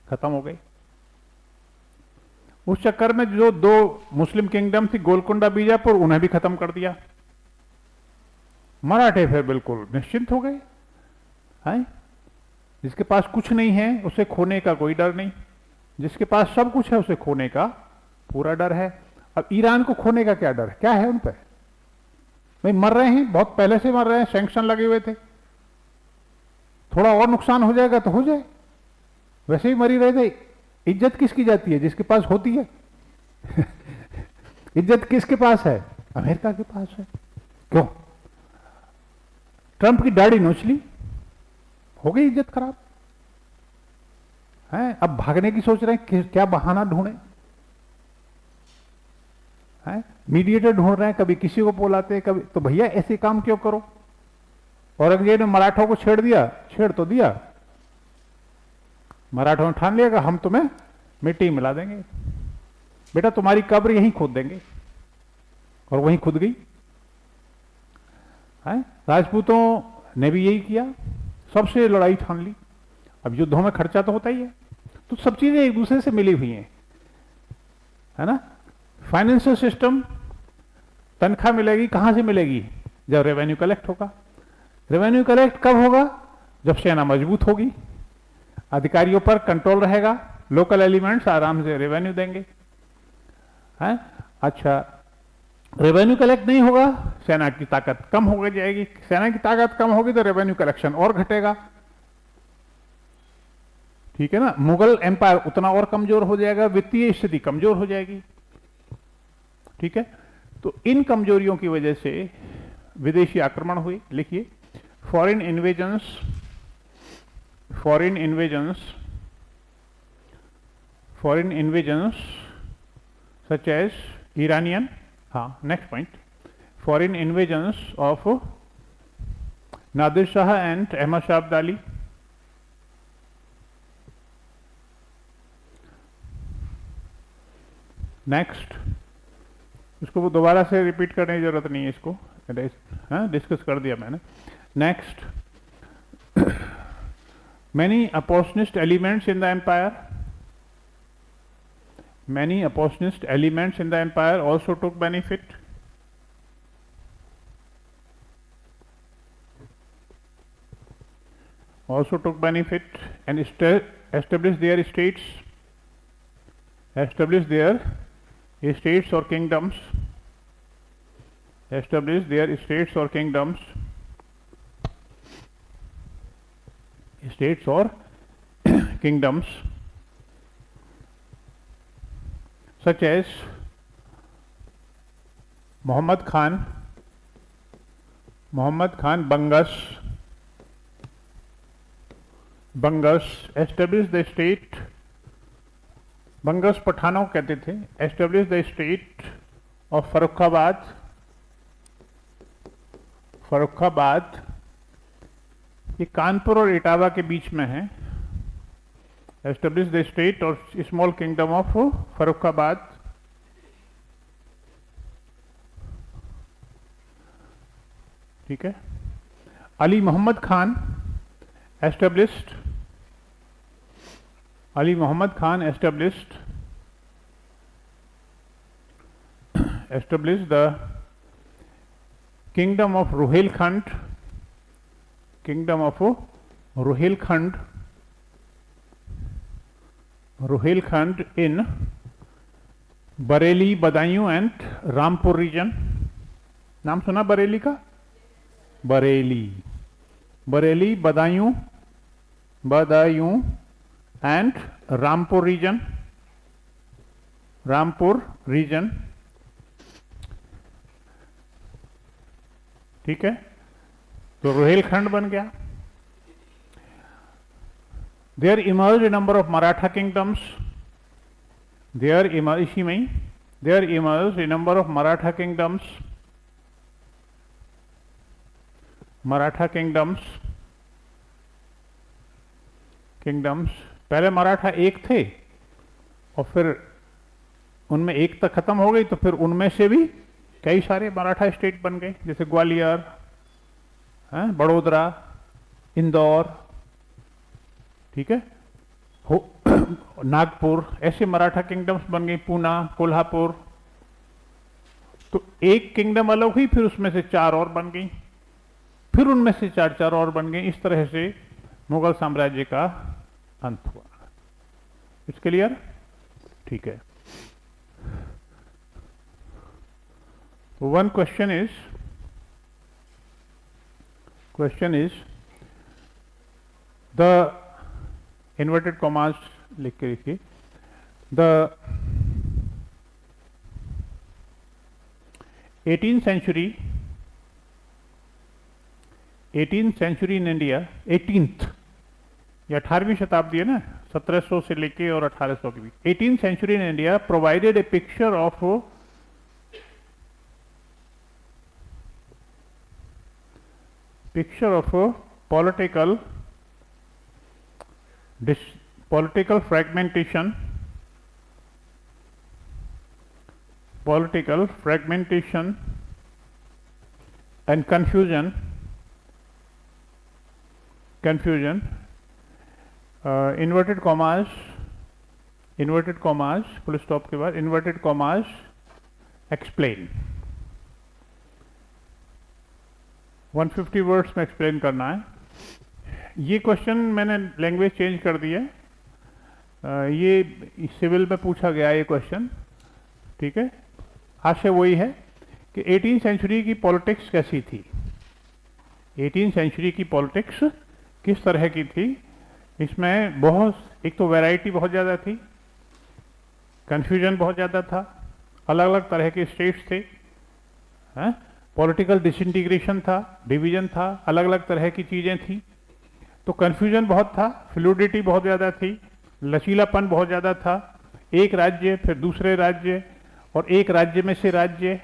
खत्म हो गए। उस चक्कर में जो दो मुस्लिम किंगडम थी, गोलकुंडा बीजापुर, उन्हें भी खत्म कर दिया। मराठे फिर बिल्कुल निश्चिंत हो गए। हैं? जिसके पास कुछ नहीं है उसे खोने का कोई डर नहीं, जिसके पास सब कुछ है उसे खोने का पूरा डर है। अब ईरान को खोने का क्या डर है, क्या है उन पर? भाई मर रहे हैं, बहुत पहले से मर रहे हैं, सैंक्शन लगे हुए थे, थोड़ा और नुकसान हो जाएगा तो हो जाए, वैसे ही मरी रहे थे। इज्जत किसकी जाती है? जिसके पास होती है। इज्जत किसके पास है? अमेरिका के पास है। क्यों? ट्रंप की दाढ़ी नोच ली, हो गई इज्जत खराब है। अब भागने की सोच रहे हैं कि क्या बहाना ढूंढे, है मीडिएटर ढूंढ रहे हैं, कभी किसी को बुलाते कभी। तो भैया ऐसे काम क्यों करो? औरंगजेब ने मराठों को छेड़ दिया, छेड़ तो दिया, मराठों ने ठान लिया कि हम तुम्हें मिट्टी मिला देंगे, बेटा तुम्हारी कब्र यहीं खोद देंगे, और वहीं खुद गई। है राजपूतों ने भी यही किया, सबसे लड़ाई ठान ली। अब युद्धों में खर्चा तो होता ही है, तो सब चीजें एक दूसरे से मिली हुई हैं, है ना। फाइनेंशियल सिस्टम, तनख्वाह मिलेगी कहां से मिलेगी? जब रेवेन्यू कलेक्ट होगा। रेवेन्यू कलेक्ट कब होगा? जब सेना मजबूत होगी, अधिकारियों पर कंट्रोल रहेगा, लोकल एलिमेंट्स आराम से रेवेन्यू देंगे। है अच्छा, रेवेन्यू कलेक्ट नहीं होगा, सेना की ताकत कम हो जाएगी, सेना की ताकत कम होगी तो रेवेन्यू कलेक्शन और घटेगा, ठीक है ना। मुगल एम्पायर उतना और कमजोर हो जाएगा, वित्तीय स्थिति कमजोर हो जाएगी, ठीक है। तो इन कमजोरियों की वजह से विदेशी आक्रमण हुए। लिखिए, foreign invasions, foreign invasions, foreign invasions such as Iranian, हाँ next point, foreign invasions of Nadir Shah and Ahmad Shah Abdali, next, इसको दोबारा से रिपीट करने की जरूरत नहीं है, इसको डिस्कस कर दिया मैंने। Next, many opportunist elements in the empire, many opportunist elements in the empire also took benefit, also took benefit and established their states, established their states or kingdoms, established their states or kingdoms, states or kingdoms, such as Muhammad Khan बंगस established the state, बंगस पठानों कहते थे, established the state of Farrukhabad, Farrukhabad ये कानपुर और इटावा के बीच में है, established the state or small kingdom of Farrukhabad, ठीक है। Ali Mohammad Khan established, Ali Muhammad Khan established the kingdom of Ruhelkhand, kingdom of Ruhelkhand, Ruhelkhand in Bareilly, Badaयूं and Rampur region। नाम सुना बरेली का? Bareilly, Bareilly, Badaun and Rampur region, Rampur region। ठीक है, तो रोहिलखंड बन गया। There emerge a number of Maratha kingdoms, इसी में ही there emerge a number of Maratha kingdoms, पहले मराठा एक थे और फिर उनमें एक तक खत्म हो गई, तो फिर उनमें से भी कई सारे मराठा स्टेट बन गए, जैसे ग्वालियर, बड़ोदरा, इंदौर, ठीक है, नागपुर, ऐसे मराठा किंगडम्स बन गई, पूना, कोल्हापुर। तो एक किंगडम अलग हुई, फिर उसमें से 4 और बन गई, फिर उनमें से 4 और बन गई। इस तरह से मुगल साम्राज्य का अंत हुआ। It's clear? ठीक है। One question is the inverted commas लिख के लिखिए, the 18th century in India, 18th या 18वीं शताब्दी है ना, 1700 से लेके और 1800 के बीच। 18th century in India provided a picture of political fragmentation and confusion, inverted commas, full stop के बाद inverted commas explain, 150 वर्ड्स में एक्सप्लेन करना है। ये क्वेश्चन मैंने लैंग्वेज चेंज कर दी है, ये सिविल में पूछा गया ये क्वेश्चन, ठीक है। आशय वही है कि 18th सेंचुरी की पॉलिटिक्स कैसी थी, 18th सेंचुरी की पॉलिटिक्स किस तरह की थी। इसमें एक तो वैरायटी बहुत ज़्यादा थी, कन्फ्यूजन बहुत ज़्यादा था, अलग अलग तरह के स्टेट्स थे, पॉलिटिकल डिसइंटीग्रेशन था, डिवीजन था, अलग अलग तरह की चीज़ें थी, तो कन्फ्यूजन बहुत था, फ्लूइडिटी बहुत ज़्यादा थी, लचीलापन बहुत ज़्यादा था। एक राज्य फिर दूसरे राज्य, और एक राज्य में से राज्य,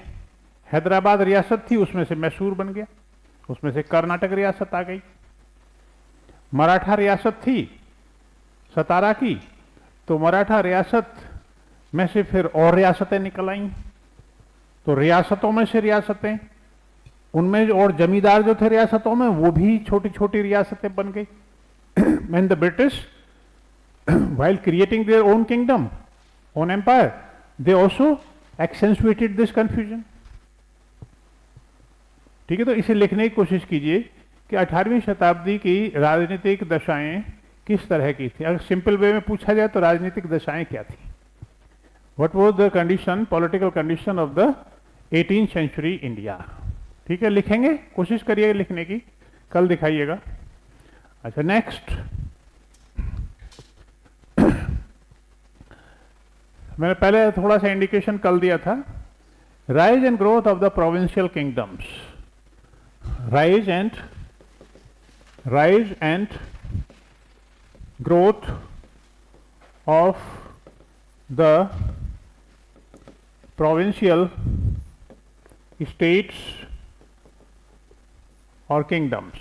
हैदराबाद रियासत थी, उसमें से मैसूर बन गया, उसमें से कर्नाटक रियासत आ गई। मराठा रियासत थी सतारा की, तो मराठा रियासत में से फिर और रियासतें निकल आईं, तो रियासतों में से रियासतें, उनमें और जमींदार जो थे रियासतों में, वो भी छोटी छोटी रियासतें बन गई। And the British while creating their own kingdom, own empire, they also accentuated this confusion. ठीक है, तो इसे लिखने की कोशिश कीजिए कि 18वीं शताब्दी की राजनीतिक दशाएं किस तरह की थी। अगर सिंपल वे में पूछा जाए तो राजनीतिक दशाएं क्या थी, what was the condition, political condition of the 18th century India. ठीक है, लिखेंगे, कोशिश करिएगा लिखने की, कल दिखाइएगा। अच्छा, नेक्स्ट मैंने पहले थोड़ा सा इंडिकेशन कल दिया था, rise and growth of the provincial kingdoms, rise and growth of the provincial states और किंगडम्स।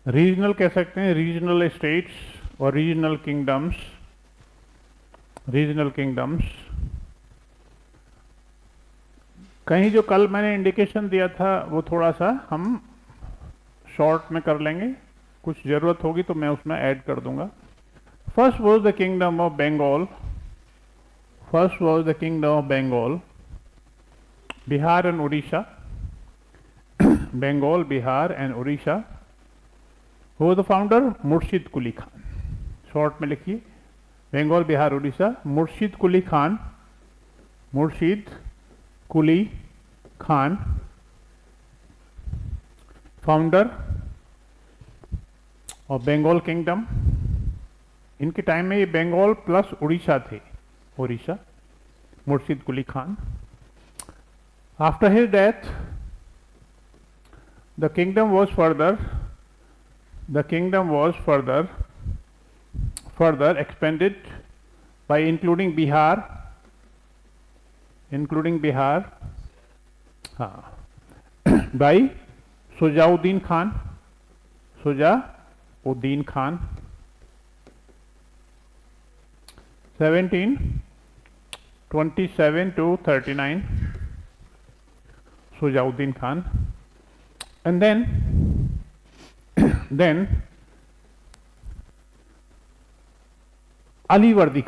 रीजनल कह सकते हैं, रीजनल स्टेट्स और रीजनल किंगडम्स। कहीं जो कल मैंने इंडिकेशन दिया था वो थोड़ा सा हम शॉर्ट में कर लेंगे, कुछ ज़रूरत होगी तो मैं उसमें ऐड कर दूंगा। First was the kingdom of Bengal, Bihar and Orissa. Bengal, Bihar and Orissa. Who was the founder? Murshid Quli Khan. Short में लिखिए, Bengal, Bihar, Orissa, Murshid Quli Khan, founder of Bengal kingdom. इनके टाइम में ये बंगाल प्लस उड़ीसा थे, मुर्शिद Quli Khan. After his death, the kingdom was further expanded by including Bihar, by Sujauddin Khan, 1727 to 39, Sujauddin Khan, and then Ali Wardi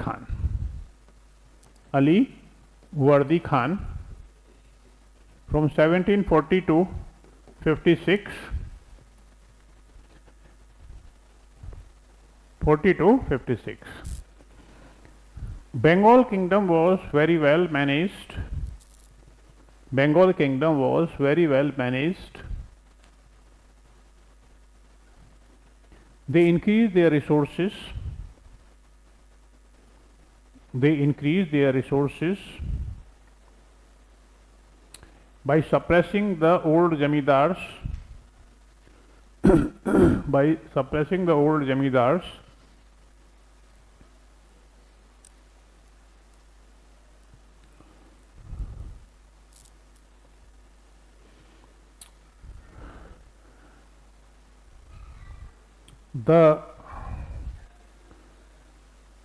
Khan, from 1740 to 56, 40 to 56. Bengal kingdom was very well managed. They increased their resources. By suppressing the old jamidars. The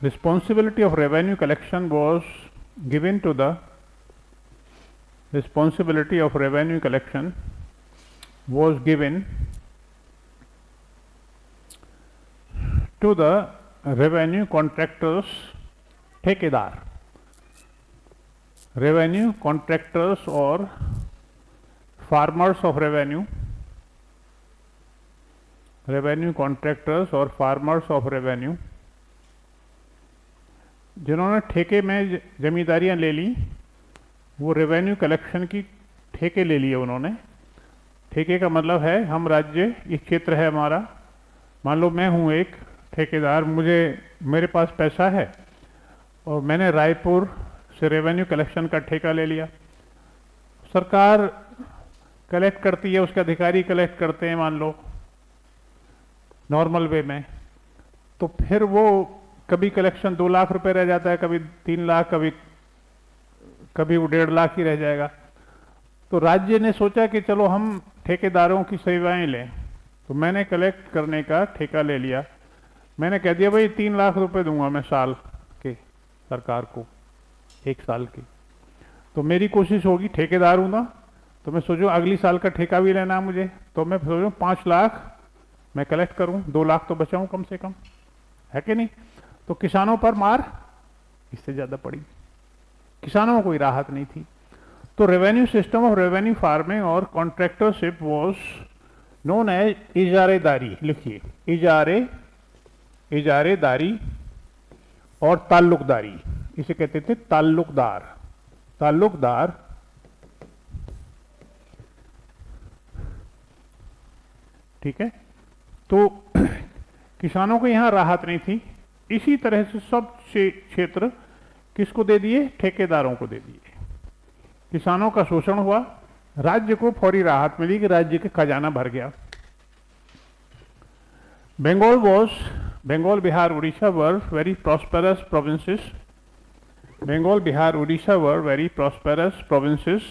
responsibility of revenue collection was given to the revenue contractors, ठेकेदार, revenue contractors or farmers of revenue, जिन्होंने ठेके में जमींदारियां ले ली, वो revenue collection की ठेके ले लिए उन्होंने। ठेके का मतलब है हम राज्य, इस क्षेत्र है हमारा, मान लो मैं हूँ एक ठेकेदार, मेरे पास पैसा है और मैंने रायपुर से रेवेन्यू कलेक्शन का ठेका ले लिया। सरकार कलेक्ट करती है, उसके अधिकारी कलेक्ट करते हैं मान लो नॉर्मल वे में, तो फिर वो कभी कलेक्शन 2 लाख रुपए रह जाता है, कभी 3 लाख, कभी वो 1.5 लाख ही रह जाएगा। तो राज्य ने सोचा कि चलो हम ठेकेदारों की सेवाएं लें, तो मैंने कलेक्ट करने का ठेका ले लिया। मैंने कह दिया भाई 3 लाख रुपए दूंगा मैं साल के सरकार को, 1 साल की। तो मेरी कोशिश होगी, ठेकेदार हूँ ना, तो मैं सोचूं अगली साल का ठेका भी लेना मुझे, तो मैं सोचूं 5 लाख मैं कलेक्ट करूं, 2 लाख तो बचाऊं कम से कम, है कि नहीं। तो किसानों पर मार इससे ज्यादा पड़ी, किसानों को कोई राहत नहीं थी। तो revenue system of revenue farming और कॉन्ट्रैक्टरशिप वाज नोन एज इजारेदारी। लिखिए, इजारेदारी और ताल्लुकदारी, इसे कहते थे ताल्लुकदार। ठीक है, तो किसानों को यहां राहत नहीं थी। इसी तरह से सब क्षेत्र किसको दे दिए? ठेकेदारों को दे दिए। किसानों का शोषण हुआ, राज्य को फौरी राहत मिली कि राज्य के खजाना भर गया। Bengal, Bihar, Odisha were very prosperous provinces. Bengal, Bihar, Odisha were very prosperous provinces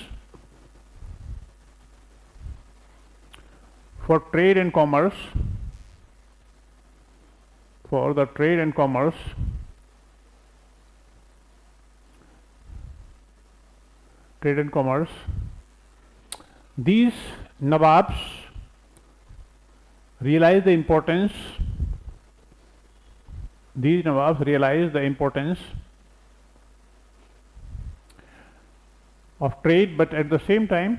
for trade and commerce. For the trade and commerce, these Nawabs realized the importance. Of trade, but at the same time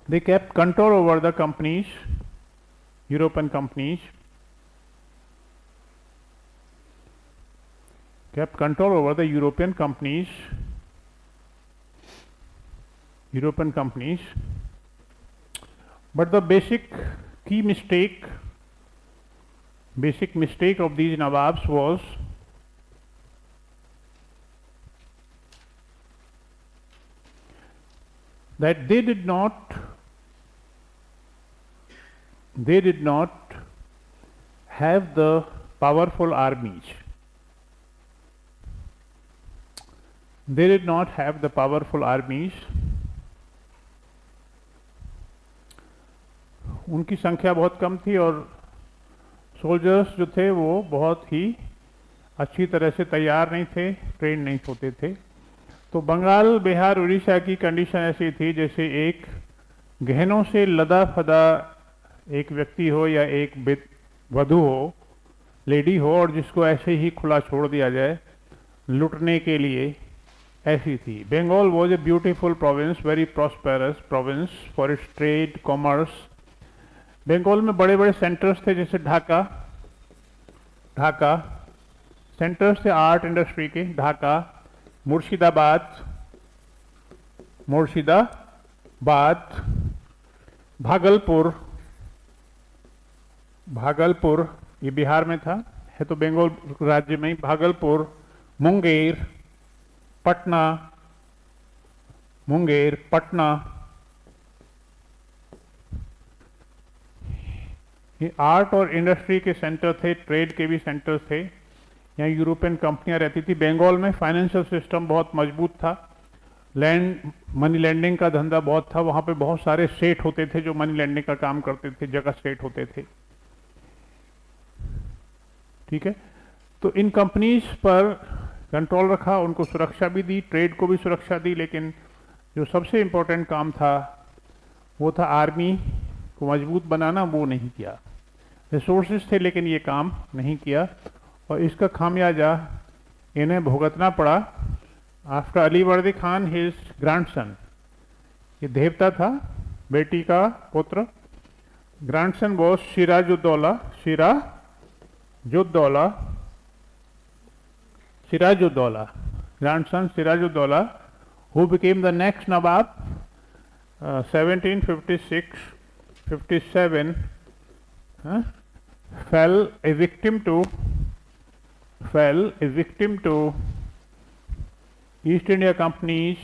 they kept control over the companies, European companies, but the basic mistake of these Nawabs was that they did not have the powerful armies. They did not have the powerful armies. उनकी संख्या बहुत कम थी और soldiers जो थे वो बहुत ही अच्छी तरह से तैयार नहीं थे, ट्रेन नहीं होते थे। तो बंगाल, बिहार, उड़ीसा की कंडीशन ऐसी थी जैसे एक गहनों से लदा फदा एक व्यक्ति हो या एक वधू हो, लेडी हो, और जिसको ऐसे ही खुला छोड़ दिया जाए लुटने के लिए, ऐसी थी। Bengal was a beautiful province, very prosperous province for its trade, commerce. Bengal में बड़े बड़े सेंटर्स थे, जैसे ढाका सेंटर्स थे आर्ट इंडस्ट्री के, ढाका, मुर्शिदाबाद, भागलपुर, ये बिहार में था, है तो बंगाल राज्य में ही, भागलपुर, मुंगेर, पटना, ये आर्ट और इंडस्ट्री के सेंटर थे, ट्रेड के भी सेंटर थे। यहाँ यूरोपियन कंपनियां रहती थी। बंगाल में फाइनेंशियल सिस्टम बहुत मजबूत था, मनी लैंडिंग का धंधा बहुत था। वहाँ पे बहुत सारे सेठ होते थे जो मनी लैंडिंग का काम करते थे, जगह सेठ होते थे। ठीक है, तो इन कंपनीज पर कंट्रोल रखा, उनको सुरक्षा भी दी, ट्रेड को भी सुरक्षा दी, लेकिन जो सबसे इम्पोर्टेंट काम था वो था आर्मी को मजबूत बनाना, वो नहीं किया। रिसोर्सेज थे लेकिन ये काम नहीं किया, और इसका खामियाजा इन्हें भुगतना पड़ा। After Alivardi Khan, his grandson, ये देवता था, बेटी का पुत्र, grandson was Sirajuddaulah, grandson Sirajuddaulah, who became the next Nawab, 1756-57, fell a victim to East India Company's,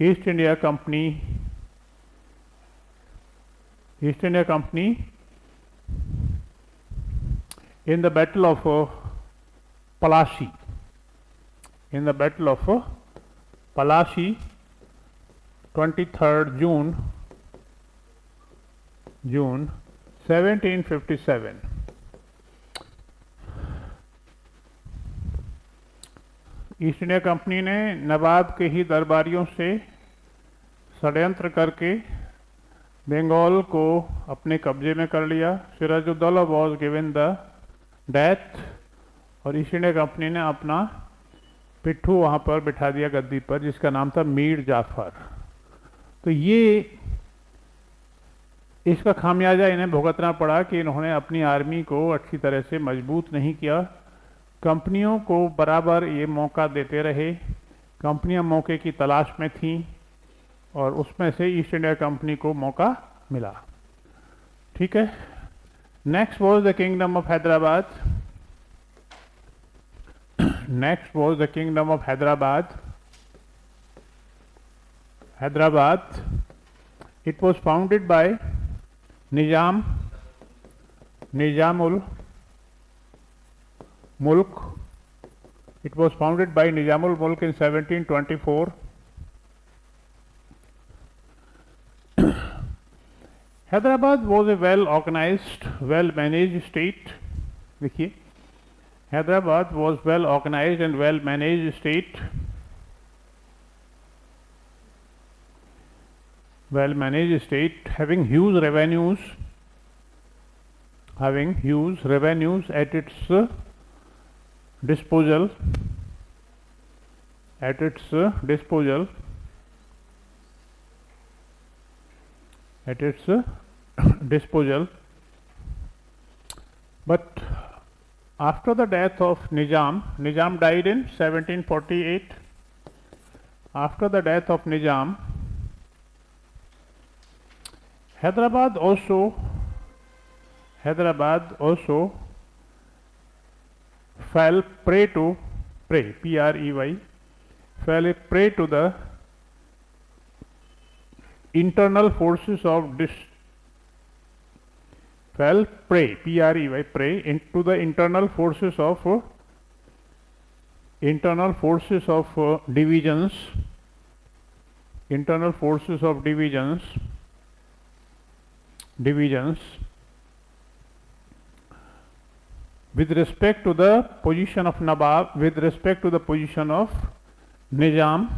East India Company in the Battle of Palashi. 23rd June 1757. East India Company ने नवाब के ही दरबारियों से षड्यंत्र करके बंगाल को अपने कब्जे में कर लिया। Sirajuddaulah was given the death, और ईस्ट इंडिया कंपनी ने अपना पिट्ठू वहाँ पर बिठा दिया गद्दी पर, जिसका नाम था मीर जाफर। तो ये इसका खामियाजा इन्हें भुगतना पड़ा कि इन्होंने अपनी आर्मी को अच्छी तरह से मजबूत नहीं किया। कंपनियों को बराबर ये मौका देते रहे, कंपनियां मौके की तलाश में थीं, और उसमें से ईस्ट इंडिया कंपनी को मौका मिला। ठीक है, next was the kingdom of Hyderabad. Hyderabad, it was founded by Nizamul Mulk. It was founded by Nizamul Mulk in 1724. Hyderabad was a well-organized, well-managed state. देखिए, Hyderabad was well-organized and well-managed state. Well-managed state, having huge revenues at its disposal. But after the death of Nizam died in 1748. After the death of Nizam, Hyderabad also fell prey, fell a prey to the internal forces of fell prey, P-R-E-Y, prey, into the internal forces of divisions, internal forces of divisions with respect to the position of Nawab, with respect to the position of Nizam,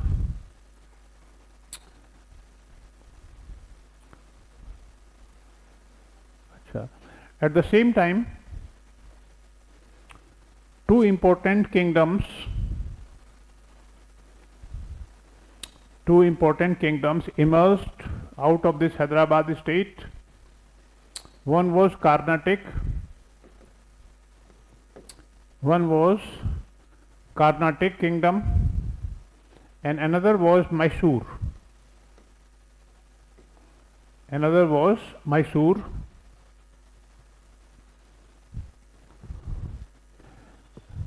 at the same time two important kingdoms emerged out of this Hyderabad state. One was Carnatic kingdom, and another was Mysore.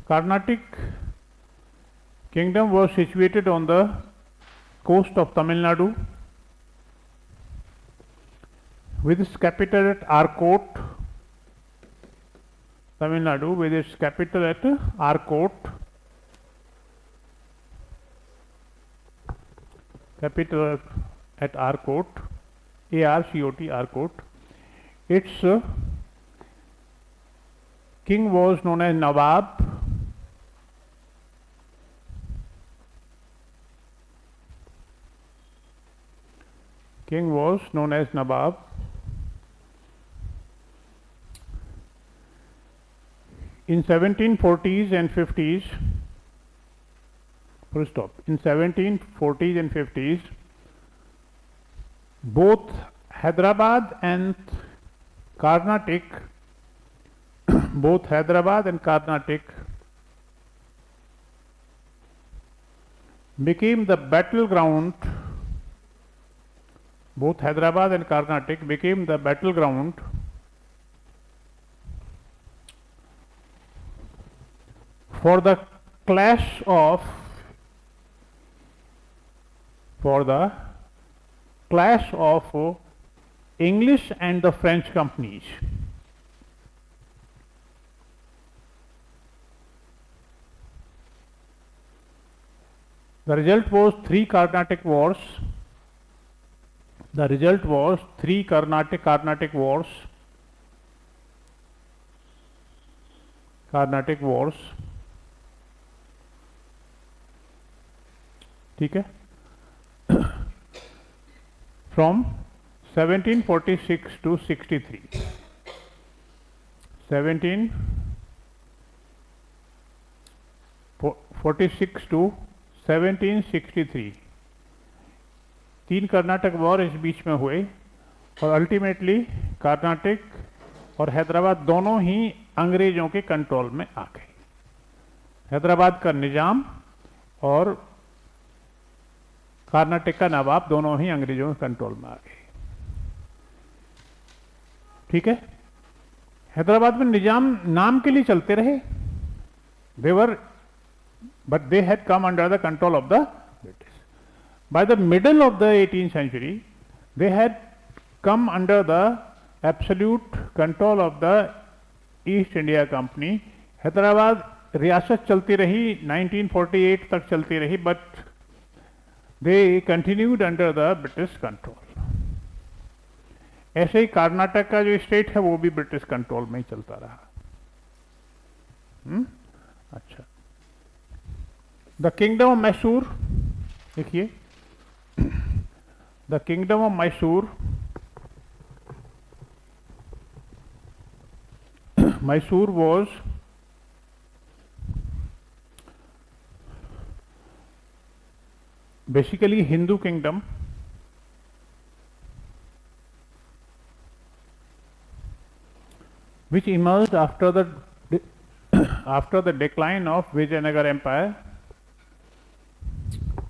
Carnatic kingdom was situated on the coast of Tamil Nadu, with its capital at Arcot. Tamil Nadu with its capital at Arcot. Capital at Arcot, A-R-C-O-T, Arcot. Its king was known as Nawab. King was known as Nawab. In 1740s and 50s, full stop. In 1740s and 50s, both Hyderabad and Carnatic, became the battleground. Both Hyderabad and Carnatic became the battleground for the clash of English and the French companies. The result was three Carnatic wars. ठीक है, from 1746 to 63. 1746 to 1763 तीन Karnataka war इस बीच में हुए और ultimately Karnataka और हैदराबाद दोनों ही अंग्रेजों के कंट्रोल में आ गए। हैदराबाद का निजाम और कर्नाटक का नवाब दोनों ही अंग्रेजों के कंट्रोल में आ गए। ठीक है, हैदराबाद में निजाम नाम के लिए चलते रहे, but they had come under the control of the British. By the middle of the 18th century, they had come under the absolute control of the East India Company. Hyderabad रियासत चलती रही, 1948 तक चलती रही, but they continued under the British control. ऐसे ही कर्नाटक का जो state है वो भी ब्रिटिश कंट्रोल में ही चलता रहा। अच्छा, द किंगडम ऑफ मैसूर देखिए, the kingdom of Mysore was basically Hindu kingdom, which emerged after the decline of Vijayanagar Empire,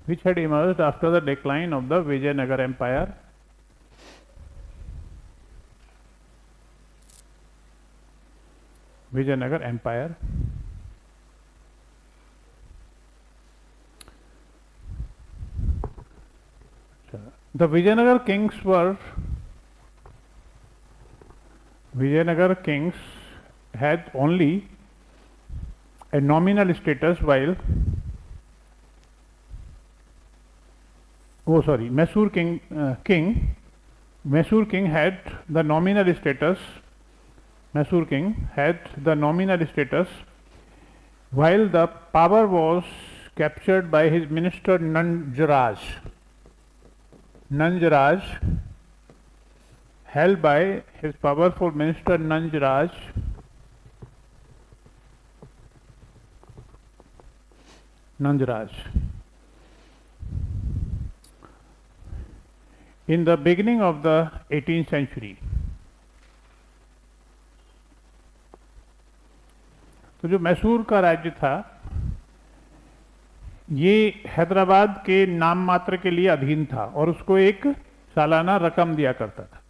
which had emerged after the decline of the Vijayanagar Empire. Vijayanagar Empire. The Vijayanagar kings had only a nominal status, while Mysore king had the nominal status. Mysore king had the nominal status, while the power was captured by his minister Nanjaraj. Nanjaraj, held by his powerful minister Nanjaraj, in the beginning of the 18th century. तो जो मैसूर का राज्य था ये हैदराबाद के नाम मात्र के लिए अधीन था और उसको एक सालाना रकम दिया करता था.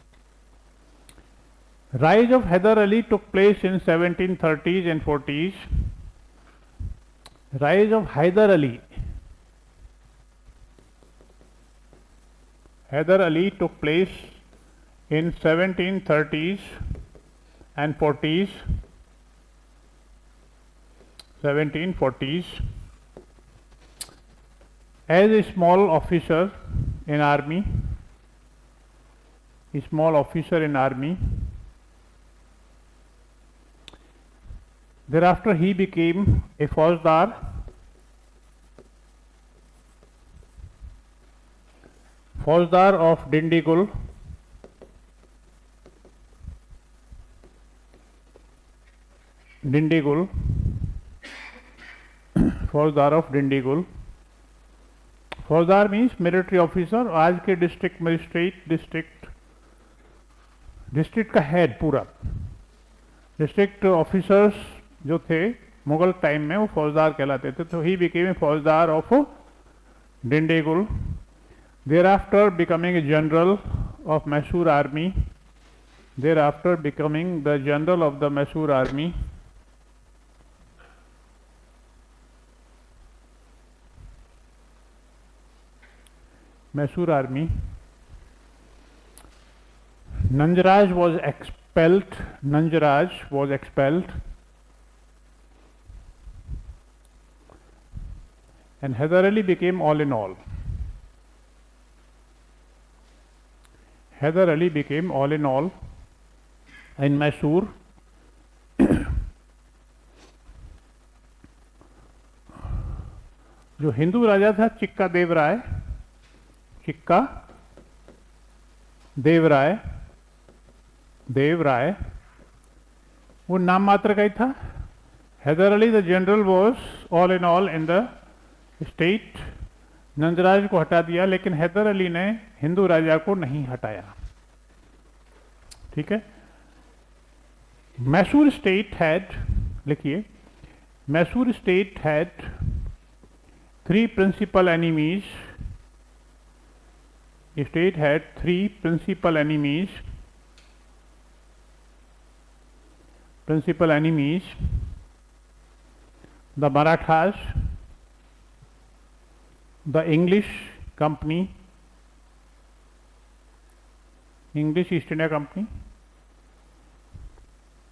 Rise of Hyder Ali took place in 1730s and 40s. Rise of Hyder Ali took place in 1730s and 40s. 1740s. As a small officer in army, thereafter he became a Faujdar. Faujdar of Dindigul. फौजदार of Dindigul. फौजदार means military officer. आज के district magistrate, district का head पूरा. District officers जो थे Mughal time में वो फौजदार कहलाते थे. तो ही became a faujdar of Dindigul. Thereafter becoming a general of Mysore army. Mysore army. Nanjaraj was expelled. And Hyder Ali became all in all. In Mysore. जो हिंदू राजा था चिक्का देवराय वो नाम मात्र का ही था. Hyder Ali the general was all in all in the state. Nandraj को हटा दिया, लेकिन हैदर अली ने हिंदू राजा को नहीं हटाया. ठीक है. मैसूर स्टेट हैड, लिखिए, Mysore state had 3 principal enemies. The state had 3 principal enemies. The Marathas, the English Company, English East India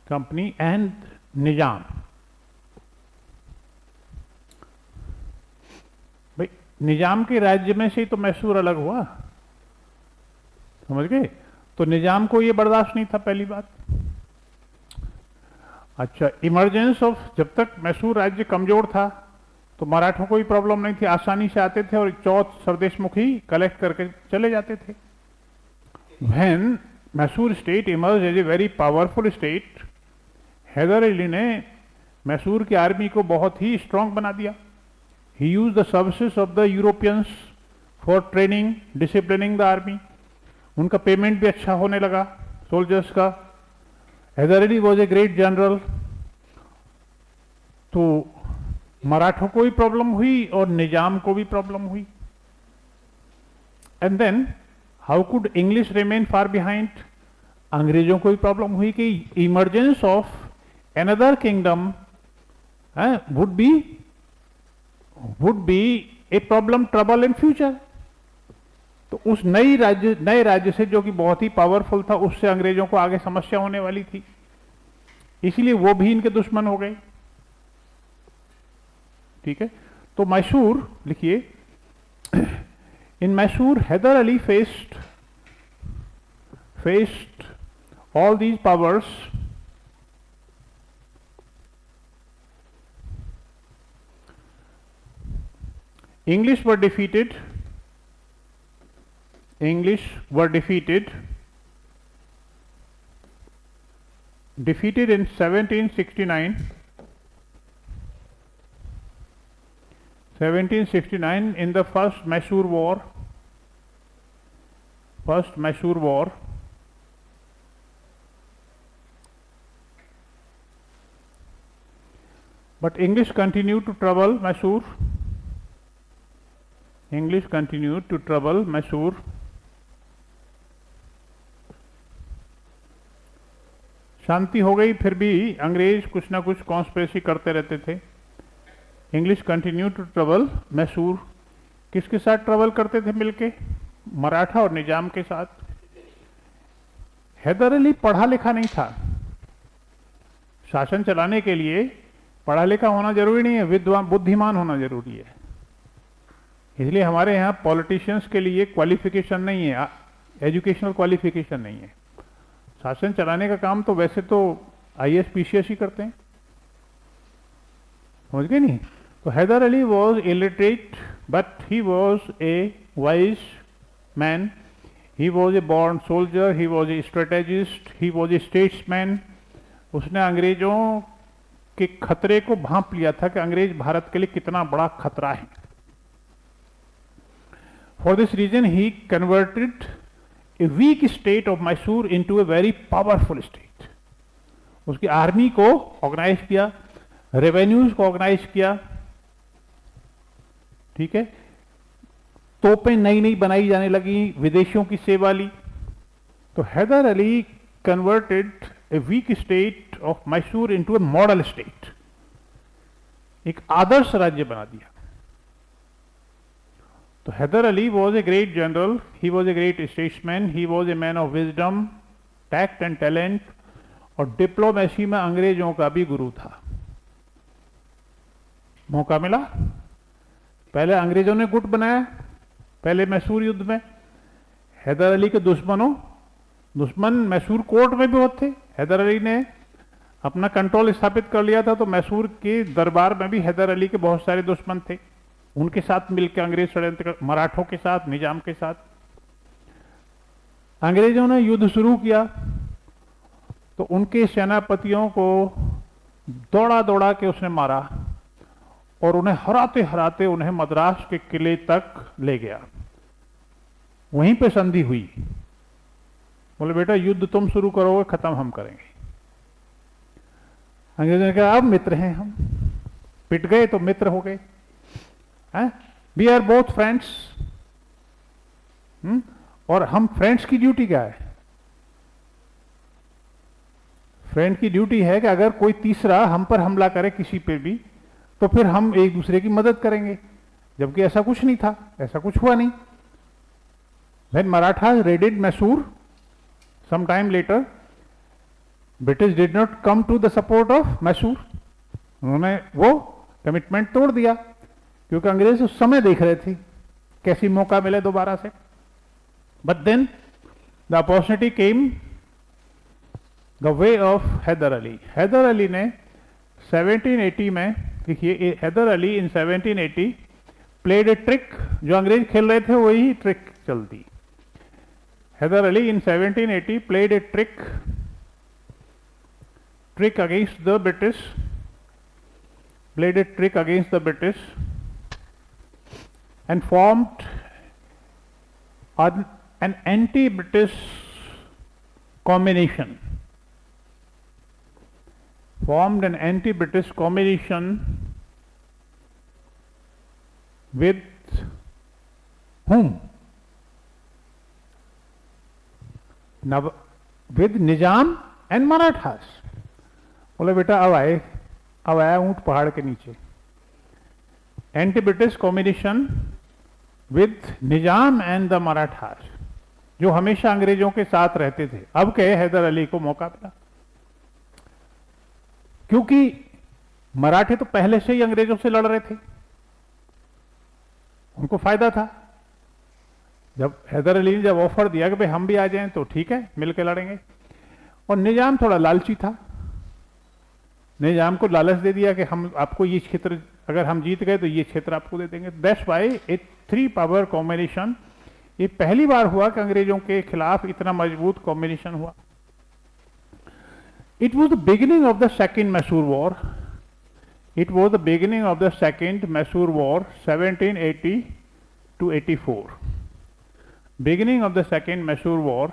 Company, and Nizam. भाई निजाम के राज्य में से ही तो मैसूर अलग हुआ, समझ गए. तो निजाम को ये बर्दाश्त नहीं था, पहली बात. अच्छा, इमरजेंस ऑफ, जब तक मैसूर राज्य कमजोर था तो मराठों को भी प्रॉब्लम नहीं थी, आसानी से आते थे और चौथ स्वदेशमुखी कलेक्ट करके चले जाते थे. When Mysore state emerge as a very powerful state, Hyder Ali ने मैसूर की आर्मी को बहुत ही स्ट्रांग बना दिया. He use the services of the Europeans for training, disciplining the army. उनका पेमेंट भी अच्छा होने लगा सोल्जर्स का. Hyder Ali was a great general. तो मराठों को भी प्रॉब्लम हुई और निजाम को भी प्रॉब्लम हुई. And then how could English remain far behind. अंग्रेजों को भी प्रॉब्लम हुई कि emergence of another kingdom would be a problem, trouble in future. तो तो उस नए राज्य से जो कि बहुत ही पावरफुल था, उससे अंग्रेजों को आगे समस्या होने वाली थी, इसलिए वो भी इनके दुश्मन हो गए। ठीक है, तो मैसूर लिखिए, in Mysore Hyder Ali faced all these powers English were defeated in 1769 in the first Mysore War. But English continued to trouble Mysore. शांति हो गई, फिर भी अंग्रेज कुछ ना कुछ कॉन्स्पिरेसी करते रहते थे। English continue to trouble Mysore. किसके साथ ट्रबल करते थे मिलके? मराठा और निजाम के साथ। हैदर अली पढ़ा लिखा नहीं था। शासन चलाने के लिए पढ़ा लिखा होना जरूरी नहीं है, विद्वान बुद्धिमान होना जरूरी है। इसलिए हमारे यहाँ पॉलिटिशियंस के लिए क्वालिफिकेशन नहीं है, एजुकेशनल क्वालिफिकेशन नहीं है। शासन चलाने का काम तो वैसे तो आईएएस पीसीएस ही करते हैं, समझ गए नहीं? तो Hyder Ali was illiterate but he was a wise man, he was a born soldier, he was a strategist, he was a statesman. उसने अंग्रेजों के खतरे को भांप लिया था कि अंग्रेज भारत के लिए कितना बड़ा खतरा है। For this reason he converted a weak state of Mysore into a very powerful state. उसकी आर्मी को ऑर्गेनाइज किया, रेवेन्यूज को ऑर्गेनाइज किया, ठीक है, तोपें नई नई बनाई जाने लगी, विदेशियों की सेवा ली। तो Hyder Ali converted a weak state of Mysore into a model state, एक आदर्श राज्य बना दिया। तो Hyder Ali was a great general, he was a great statesman, he was a man of wisdom, tact and talent, और डिप्लोमेसी में अंग्रेजों का भी गुरु था। मौका मिला, पहले अंग्रेजों ने गुट बनाया, पहले मैसूर युद्ध में हैदर अली के दुश्मन मैसूर कोर्ट में भी बहुत थे। हैदर अली ने अपना कंट्रोल स्थापित कर लिया था, तो मैसूर के दरबार में भी हैदर अली के बहुत सारे दुश्मन थे। उनके साथ मिलकर अंग्रेज षड्यंत्र, मराठों के साथ, निजाम के साथ। अंग्रेजों ने युद्ध शुरू किया तो उनके सेनापतियों को दौड़ा दौड़ा के उसने मारा और उन्हें हराते हराते उन्हें मद्रास के किले तक ले गया। वहीं पे संधि हुई। बोले बेटा युद्ध तुम शुरू करोगे, खत्म हम करेंगे। अंग्रेजों ने कहा अब मित्र हैं हम, पिट गए तो मित्र हो गए, वी आर बोथ फ्रेंड्स। और हम फ्रेंड्स की ड्यूटी क्या है? फ्रेंड की ड्यूटी है कि अगर कोई तीसरा हम पर हमला करे किसी पे भी, तो फिर हम एक दूसरे की मदद करेंगे। जबकि ऐसा कुछ नहीं था, ऐसा कुछ हुआ नहीं। When Marathas raided Mysore some time later, British did not come to the support of Mysore. उन्होंने वो कमिटमेंट तोड़ दिया, क्योंकि अंग्रेज उस समय देख रहे थे कैसी मौका मिले दोबारा से। But then the opportunity came the way of Hyder Ali. Hyder Ali ने 1780 में, देखिए Hyder Ali in 1780 played a trick, जो अंग्रेज खेल रहे थे वही ट्रिक चलती। Hyder Ali in 1780 played a trick against the British, and formed an anti-British combination. With whom? With Nizam and Marathas. बोले बेटा अब आया ऊंट पहाड़ के नीचे। Anti British combination with Nizam and the Marathas, जो हमेशा अंग्रेजों के साथ रहते थे। अब कहे हैदर अली को मौका मिला, क्योंकि मराठे तो पहले से ही अंग्रेजों से लड़ रहे थे, उनको फायदा था। जब हैदर अली ने जब ऑफर दिया कि भाई हम भी आ जाएं तो ठीक है, मिलकर लड़ेंगे। और निजाम थोड़ा लालची था, निजाम को लालच दे दिया कि हम आपको ये क्षेत्र, अगर हम जीत गए तो ये क्षेत्र आपको दे देंगे। That's why A 3 power combination, ये पहली बार हुआ कि अंग्रेजों के खिलाफ इतना मजबूत कॉम्बिनेशन हुआ। It was the beginning of the second Mysore war, it was the beginning of the second Mysore war 1780 to 84, beginning of the second Mysore war.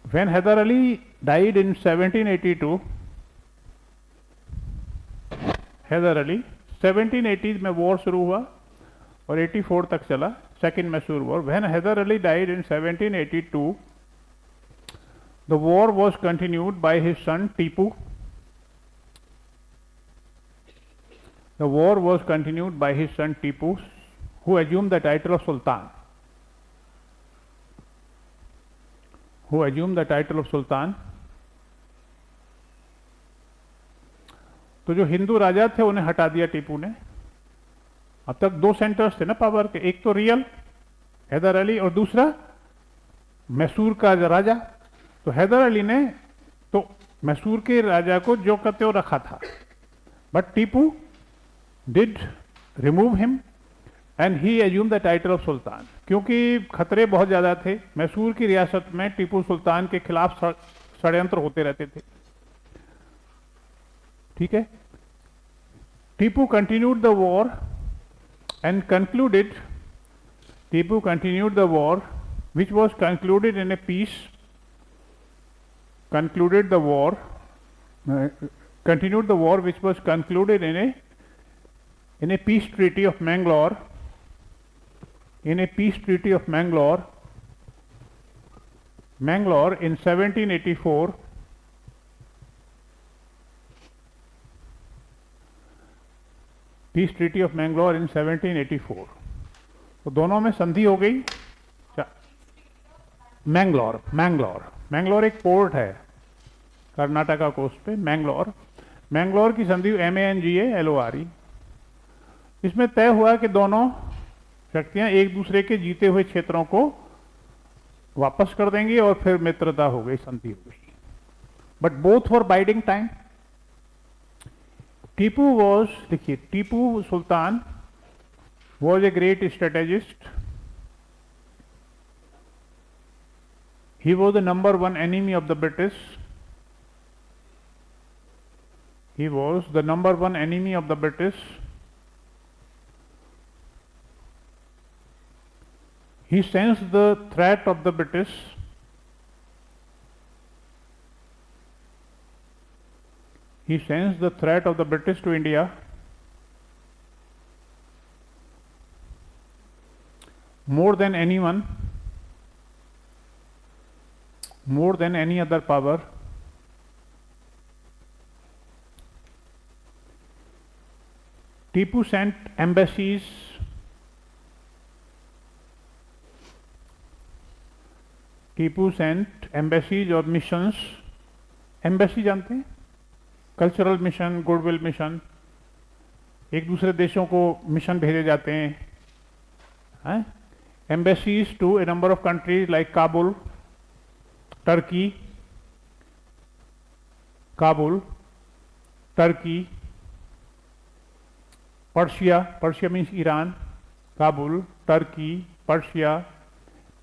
When Hyder Ali died in 1782, Hyder Ali 1780 में वॉर शुरू हुआ और 84 तक चला, second Mysore war. When Hyder Ali died in 1782, the war was continued by his son Tipu. The war was continued by his son Tipu, who assumed the title of Sultan. Who assumed the title of Sultan. तो जो हिंदू राजा थे उन्हें हटा दिया टीपू ने। अब तक 2 centres थे ना पावर के, एक तो रियल हैदर अली और दूसरा मैसूर का राजा। तो हैदर अली ने तो मैसूर के राजा को जो कहते हो रखा था, but Tipu did remove him and he assumed the title of Sultan, क्योंकि खतरे बहुत ज़्यादा थे। मैसूर की रियासत में टीपू सुल्तान के खिलाफ षड्यंत्र होते रहते थे, ठीक है। Tipu continued the war and concluded, Tipu continued the war which was concluded in a peace, concluded the war, continued the war which was concluded in a peace treaty of Mangalore, in a peace treaty of Mangalore in 1784, peace treaty of Mangalore in 1784। तो दोनों में संधि हो गई। मैंगलोर, मैंगलोर, मैंगलोर एक port है Karnataka coast पे, मैंगलोर। मैंगलोर की संधि MANGALORE। इसमें तय हुआ कि दोनों शक्तियां एक दूसरे के जीते हुए क्षेत्रों को वापस कर देंगी और फिर मित्रता हो गई, संधि हो गई। But both for biding time. Tipu was, देखिए Tipu Sultan was a great strategist. He was the number 1 enemy of the British. He was the number 1 enemy of the British. He sensed the threat of the British. He sensed the threat of the British to India. More than anyone, more than any other power. Tipu sent embassies, Tipu sent embassies और missions. Embassy जानते हैं, cultural mission, goodwill mission, एक दूसरे देशों को mission भेजे जाते हैं। Embassies to a number of countries like Kabul, Turkey, Kabul, Turkey, Persia, Persia means Iran, Kabul, Turkey, Persia,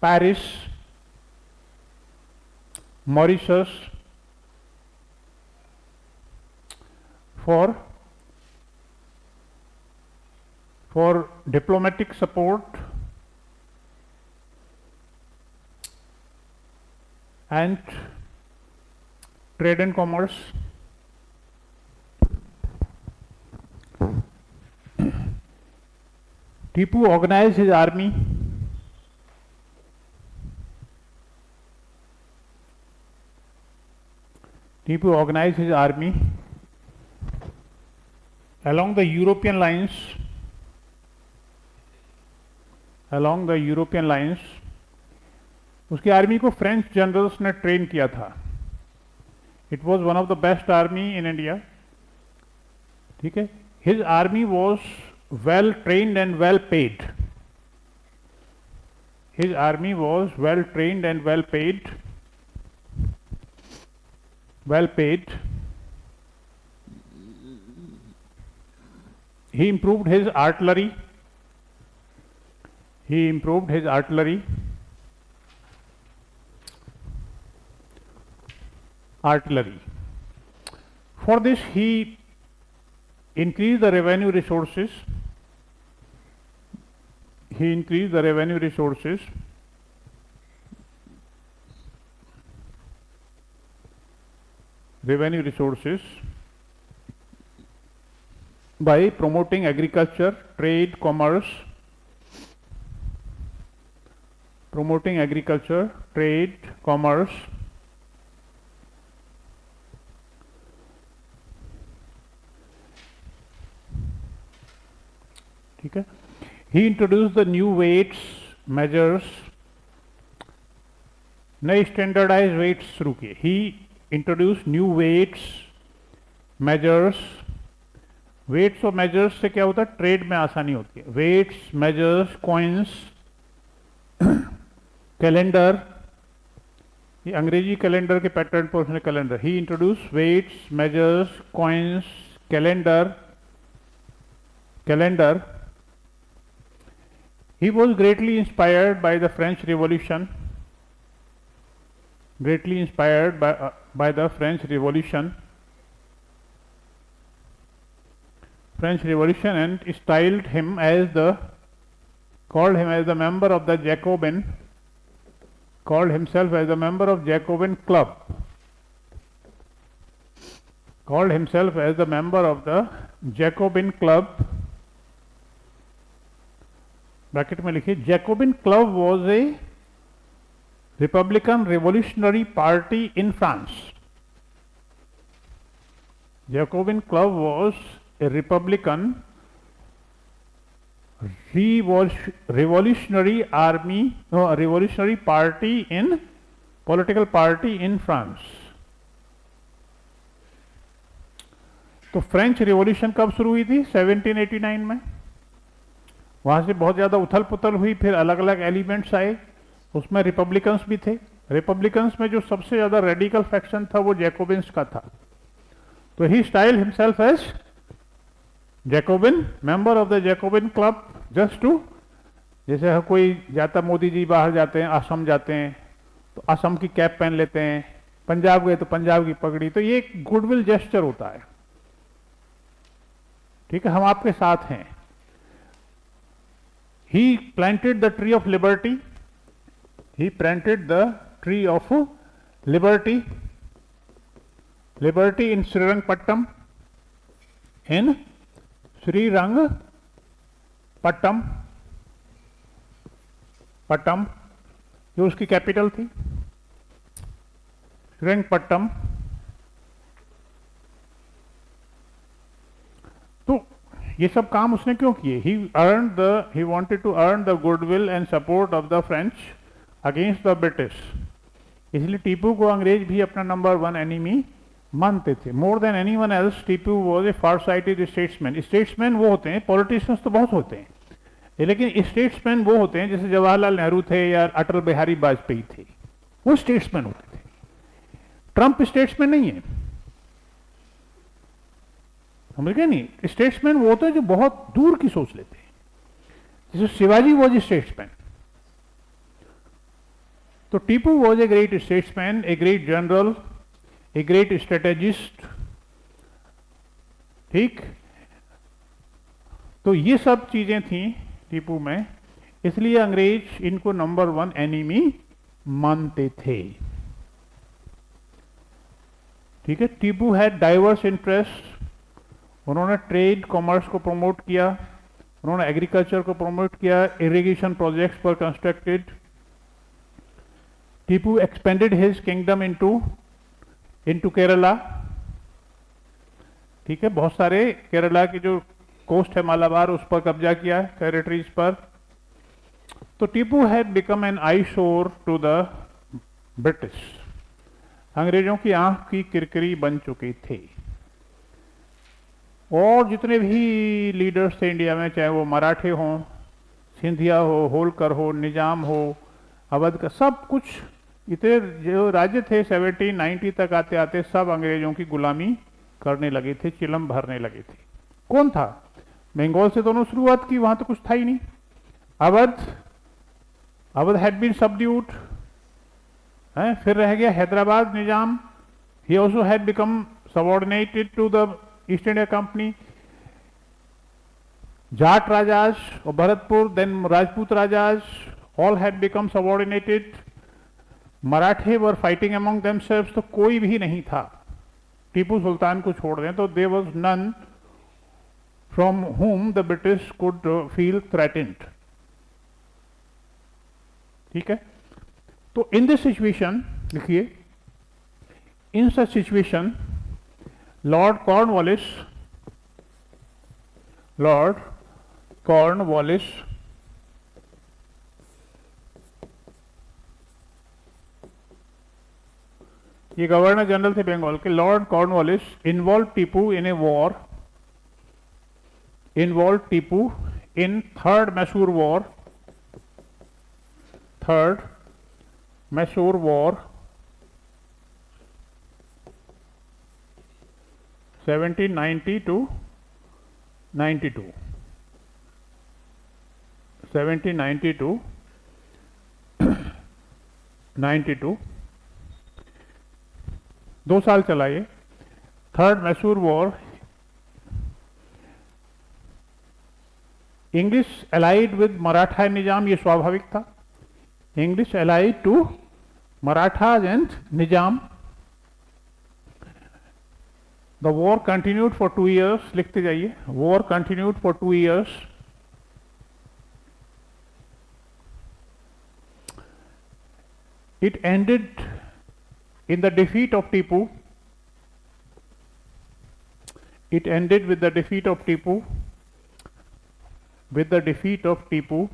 Paris, Mauritius, for diplomatic support and trade and commerce. Tipu organized his army. Tipu organized his army along the European lines, उसकी army को French generals ने train किया था. It was one of the best army in India. ठीक है. His army was well trained and well paid. His army was well trained and well paid. He improved his artillery. For this, he increased the revenue resources. He by promoting agriculture, trade, commerce. ठीक है. He introduced the new weights measures. नए standardise weights शुरू किए. He introduced new weights measures. Weights और measures से क्या होता है? ट्रेड में आसानी होती है. Weights, measures, coins, calendar. ये अंग्रेजी कैलेंडर के पैटर्न पर उसने calendar. He introduce weights, measures, coins, calendar. He was greatly inspired by the French Revolution. By the French Revolution, and called him as the member of the Jacobin. Called himself as a member of Jacobin Club. Bracket में लिखिए. Jacobin club was a Republican revolutionary party in France. Jacobin club was a Republican revolutionary party in political party in France. तो French revolution कब शुरू हुई थी? 1789 में. वहाँ से बहुत ज़्यादा उथल पुथल हुई. फिर अलग अलग एलिमेंट्स आए. उसमें रिपब्लिकन्स भी थे. रिपब्लिकन्स में जो सबसे ज़्यादा रेडिकल फैक्शन था वो जैकोबिन्स का था. तो he style himself as Jacobin, member of the Jacobin club. Just to, जैसे हर कोई जाता, मोदी जी बाहर जाते हैं, असम जाते हैं तो असम की कैप पहन लेते हैं. पंजाब गए तो पंजाब की पगड़ी. तो ये एक गुडविल जेस्चर होता है. ठीक है, हम आपके साथ हैं. He planted the tree of liberty. Liberty in Srirangpattam. जो उसकी कैपिटल थी. श्रीरंगपट्टम. तो ये सब काम उसने क्यों किए? he wanted to earn the goodwill and support of the French against the British. इसलिए टीपू को अंग्रेज भी अपना नंबर 1 एनिमी मानते थे. More than anyone else Tipu was a farsighted statesman. Statesman वो होते हैं, पॉलिटिशियंस तो बहुत होते हैं, लेकिन स्टेट्समैन वो होते हैं जैसे जवाहरलाल नेहरू थे या अटल बिहारी वाजपेयी थे. वो स्टेट्समैन होते थे. ट्रंप स्टेट्समैन नहीं है, समझ गए नहीं? स्टेट्समैन वो होते हैं जो बहुत दूर की सोच लेते हैं. जैसे शिवाजी वॉज ए स्टेट्समैन. तो Tipu was a great statesman, a great general, a great strategist. ठीक. तो ये सब चीजें थी टीपू में, इसलिए अंग्रेज इनको नंबर 1 एनिमी मानते थे. ठीक है. Tipu had diverse interest. उन्होंने ट्रेड कॉमर्स को प्रमोट किया, उन्होंने एग्रीकल्चर को प्रमोट किया, इरिगेशन प्रोजेक्ट्स पर constructed. Tipu expanded his kingdom into Kerala. ठीक है, बहुत सारे केरला की जो कोस्ट है मालाबार उस पर कब्जा किया है, टेरिटरीज पर। तो टीपू हैड बिकम एन आई शोर टू द ब्रिटिश, अंग्रेजों की आंख की किरकिरी बन चुके थे। और जितने भी लीडर्स थे इंडिया में, चाहे वो मराठे हों, सिंधिया हो, होलकर हो, निजाम हो, अवध का, सब कुछ इतने जो राज्य थे 1790 तक आते आते सब अंग्रेजों की गुलामी करने लगे थे, चिलम भरने लगे थे। कौन था? बंगाल से दोनों शुरुआत की, वहां तो कुछ था ही नहीं। अवध हैड बीन सबड्यूड, फिर रह गया Hyderabad Nizam, he also had become subordinated to the East India Company. Jat rajas और Bharatpur, then Rajput rajas, all had become subordinated. Marathe were fighting among themselves, तो कोई भी नहीं था, टीपू सुल्तान को छोड़ दें तो there was none from whom the British could feel threatened. ठीक है, तो in this situation लिखिए, in such situation Lord Cornwallis ये गवर्नर जनरल थे बंगाल के, Lord Cornwallis involve Tipu in a war, involve Tipu in third Mysore war 1790 to 92, 1790 to 92, 2 साल चला ये third Mysore war. English allied with Maratha Nizam, ये स्वाभाविक था, English allied to Marathas and Nizam. The war continued for 2 years, लिखते जाइए, war continued for 2 years। It ended in the defeat of Tipu. It ended with the defeat of Tipu. With the defeat of Tipu.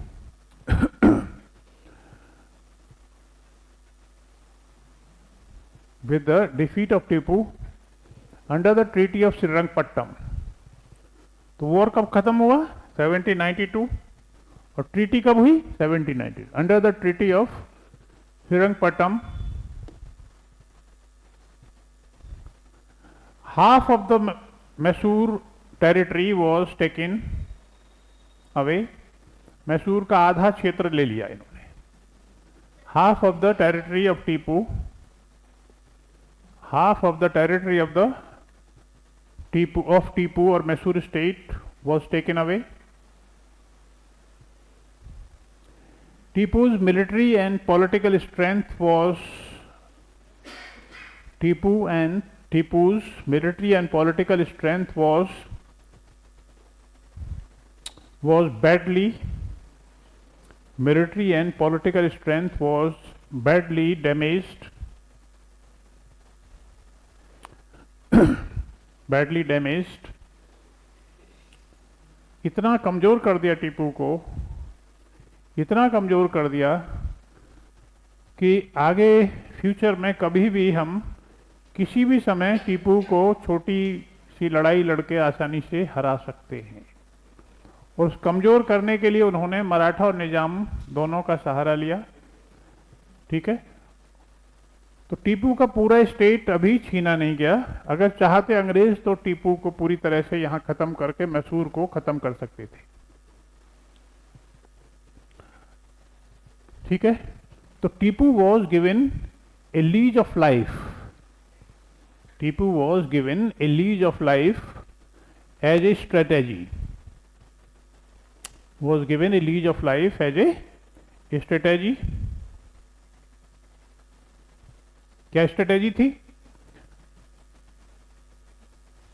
With the defeat of Tipu under the Treaty of Srirangpattam. तो war कब खत्म हुआ? 1792, और treaty कब हुई? 1790, under the treaty of Srirangpattam. Half of the Mysore territory was taken away. Mysore का आधा क्षेत्र ले लिया इन्होंने। Half of the territory of Tipu, half of the territory of the Tipu or Mysore state was taken away. Tipu's military and political strength was Tipu's military and political strength was badly damaged badly damaged। इतना कमजोर कर दिया टीपू को, इतना कमजोर कर दिया कि आगे फ्यूचर में कभी भी हम किसी भी समय टीपू को छोटी सी लड़ाई लड़के आसानी से हरा सकते हैं। उस कमजोर करने के लिए उन्होंने मराठा और निजाम दोनों का सहारा लिया। ठीक है, तो टीपू का पूरा स्टेट अभी छीना नहीं गया। अगर चाहते अंग्रेज तो टीपू को पूरी तरह से यहां खत्म करके मैसूर को खत्म कर सकते थे। ठीक है, तो Tipu was given a lease of life. Tipu was given a lease of life as a strategy, was given a lease of life as a strategy. क्या स्ट्रेटेजी थी?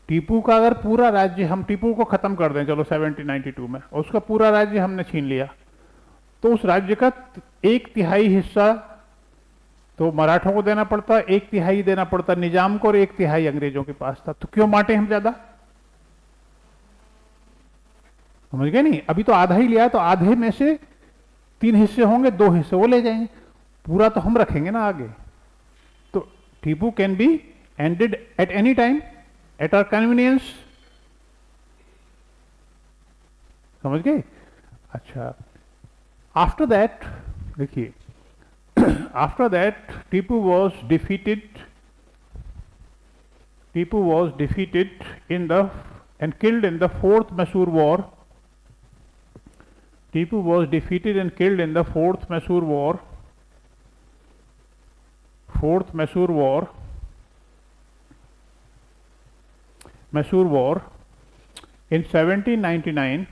टीपू का अगर पूरा राज्य, हम टीपू को खत्म कर दें चलो 1792 में, और उसका पूरा राज्य हमने छीन लिया, तो उस राज्य का 1/3 हिस्सा तो मराठों को देना पड़ता, 1/3 देना पड़ता निजाम को, और 1/3 अंग्रेजों के पास था। तो क्यों बांटे हम ज्यादा? समझ गए नहीं? अभी तो आधा ही लिया, तो आधे में से 3 हिस्से होंगे, 2 हिस्से वो ले जाएंगे, पूरा तो हम रखेंगे ना आगे। तो Tipu can be ended at any time at our convenience. समझ गए? अच्छा, आफ्टर दैट देखिए, after that Tipu was defeated, Tipu was defeated in the and killed in the Fourth Mysore War. Tipu was defeated and killed in the Fourth Mysore War. Fourth Mysore War. Mysore War in 1799.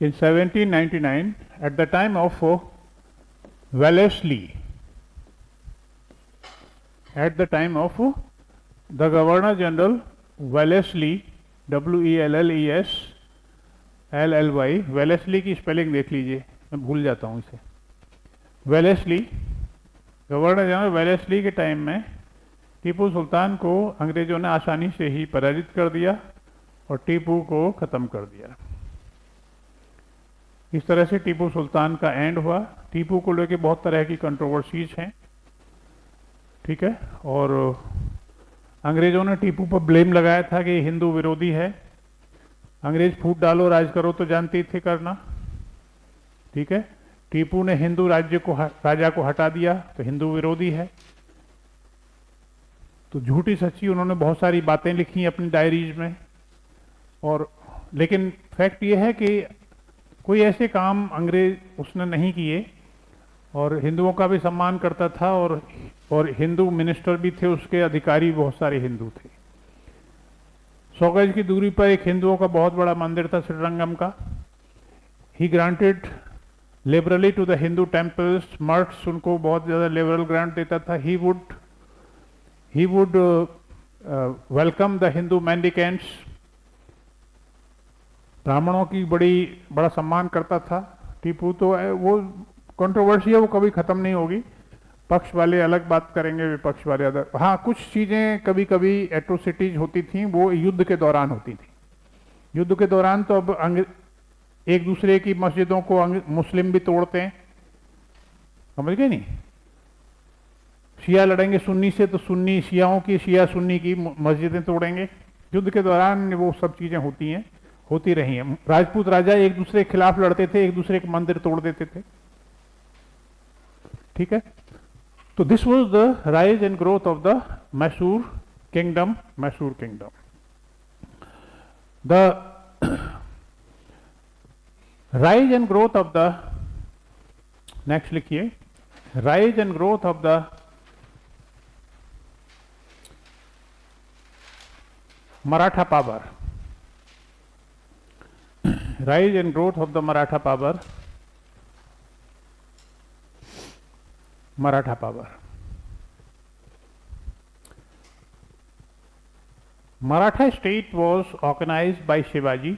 In 1799, at the time of Wellesley. At the time of the Governor General Wellesley, WELLESLLY, Wellesley की spelling देख लीजिए, मैं भूल जाता हूँ इसे। Wellesley, governor general Wellesley के time में टीपू सुल्तान को अंग्रेजों ने आसानी से ही पराजित कर दिया और टीपू को ख़त्म कर दिया। इस तरह से टीपू सुल्तान का एंड हुआ। टीपू को लेकर बहुत तरह की कंट्रोवर्सीज हैं, ठीक है, और अंग्रेजों ने टीपू पर ब्लेम लगाया था कि हिंदू विरोधी है। अंग्रेज फूट डालो राज करो तो जानते थे करना, ठीक है। टीपू ने हिंदू राज्य को, राजा को हटा दिया तो हिंदू विरोधी है। तो झूठी सच्ची उन्होंने बहुत सारी बातें लिखी अपनी डायरीज में, और लेकिन फैक्ट ये है कि कोई ऐसे काम अंग्रेज उसने नहीं किए, और हिंदुओं का भी सम्मान करता था, और हिंदू मिनिस्टर भी थे, उसके अधिकारी बहुत सारे हिंदू थे। 100 गज की दूरी पर एक हिंदुओं का बहुत बड़ा मंदिर था श्रीरंगम का। He granted liberally to the Hindu temples, मर्ट्स उनको बहुत ज़्यादा लिबरल ग्रांट देता था। He would welcome the Hindu mendicants, ब्राह्मणों की बड़ा सम्मान करता था टीपू। तो वो कंट्रोवर्सी है, वो कभी ख़त्म नहीं होगी। पक्ष वाले अलग बात करेंगे, विपक्ष वाले अलग। हाँ, कुछ चीज़ें कभी कभी एट्रोसिटीज होती थी, वो युद्ध के दौरान होती थी। युद्ध के दौरान तो अब एक दूसरे की मस्जिदों को मुस्लिम भी तोड़ते हैं, समझ गए नहीं? शिया लड़ेंगे सुन्नी से तो सुन्नी शियाओं की, शिया सुन्नी की मस्जिदें तोड़ेंगे। युद्ध के दौरान वो सब चीज़ें होती हैं, होती रही हैं। राजपूत राजा एक दूसरे के खिलाफ लड़ते थे, एक दूसरे के मंदिर तोड़ देते थे, ठीक है। तो this was the rise and growth of the Mysore kingdom. Mysore kingdom, the rise and growth of the, next लिखिए, rise and growth of the Maratha power. Rise and growth of the Maratha power. Maratha power. Maratha state was organized by Shivaji.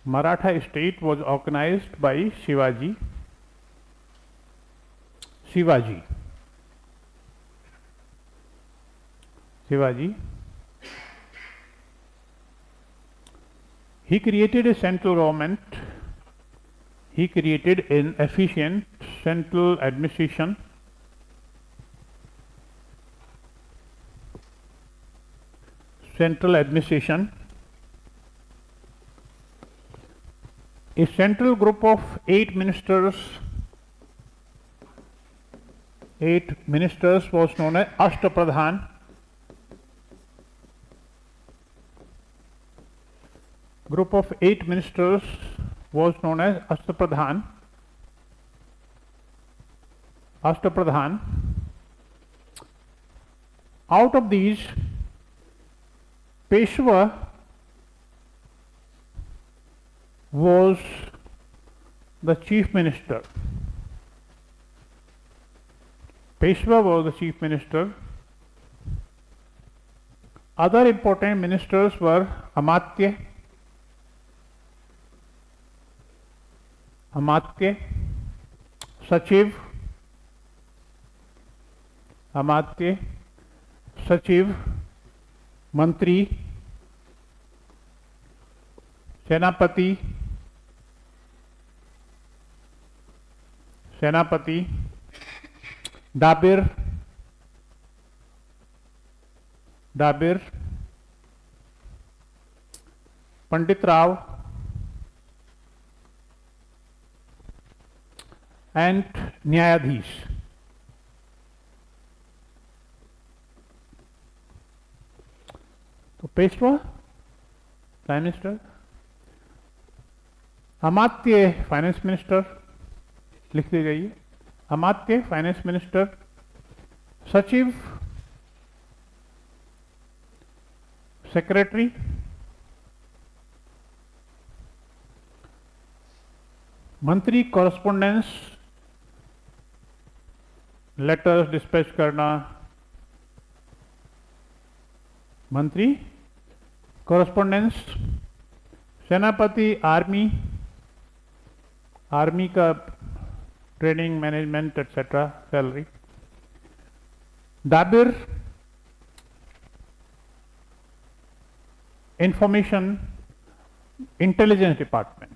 Maratha state was organized by Shivaji. Shivaji. He created a central government. He created an efficient central administration. A central group of 8 ministers. 8 ministers was known as Ashtapradhan. Group of 8 ministers was known as Ashtapradhan. Out of these, Peshwa was the chief minister. Peshwa was the chief minister. Other important ministers were Amatya, Sachiv, Mantri, सेनापति, सेनापति, डाबिर, डाबिर, पंडित Rao and न्यायाधीश। तो Peshwa prime minister, अमात्य finance minister, लिख ली जाइए, अमात्य finance minister, सचिव सेक्रेटरी, मंत्री कॉरेस्पोंडेंस, लेटर्स डिस्पैच करना, मंत्री कॉरेस्पोंडेंस, सेनापति आर्मी, आर्मी का training management etcetera salary, Dabir information intelligence department,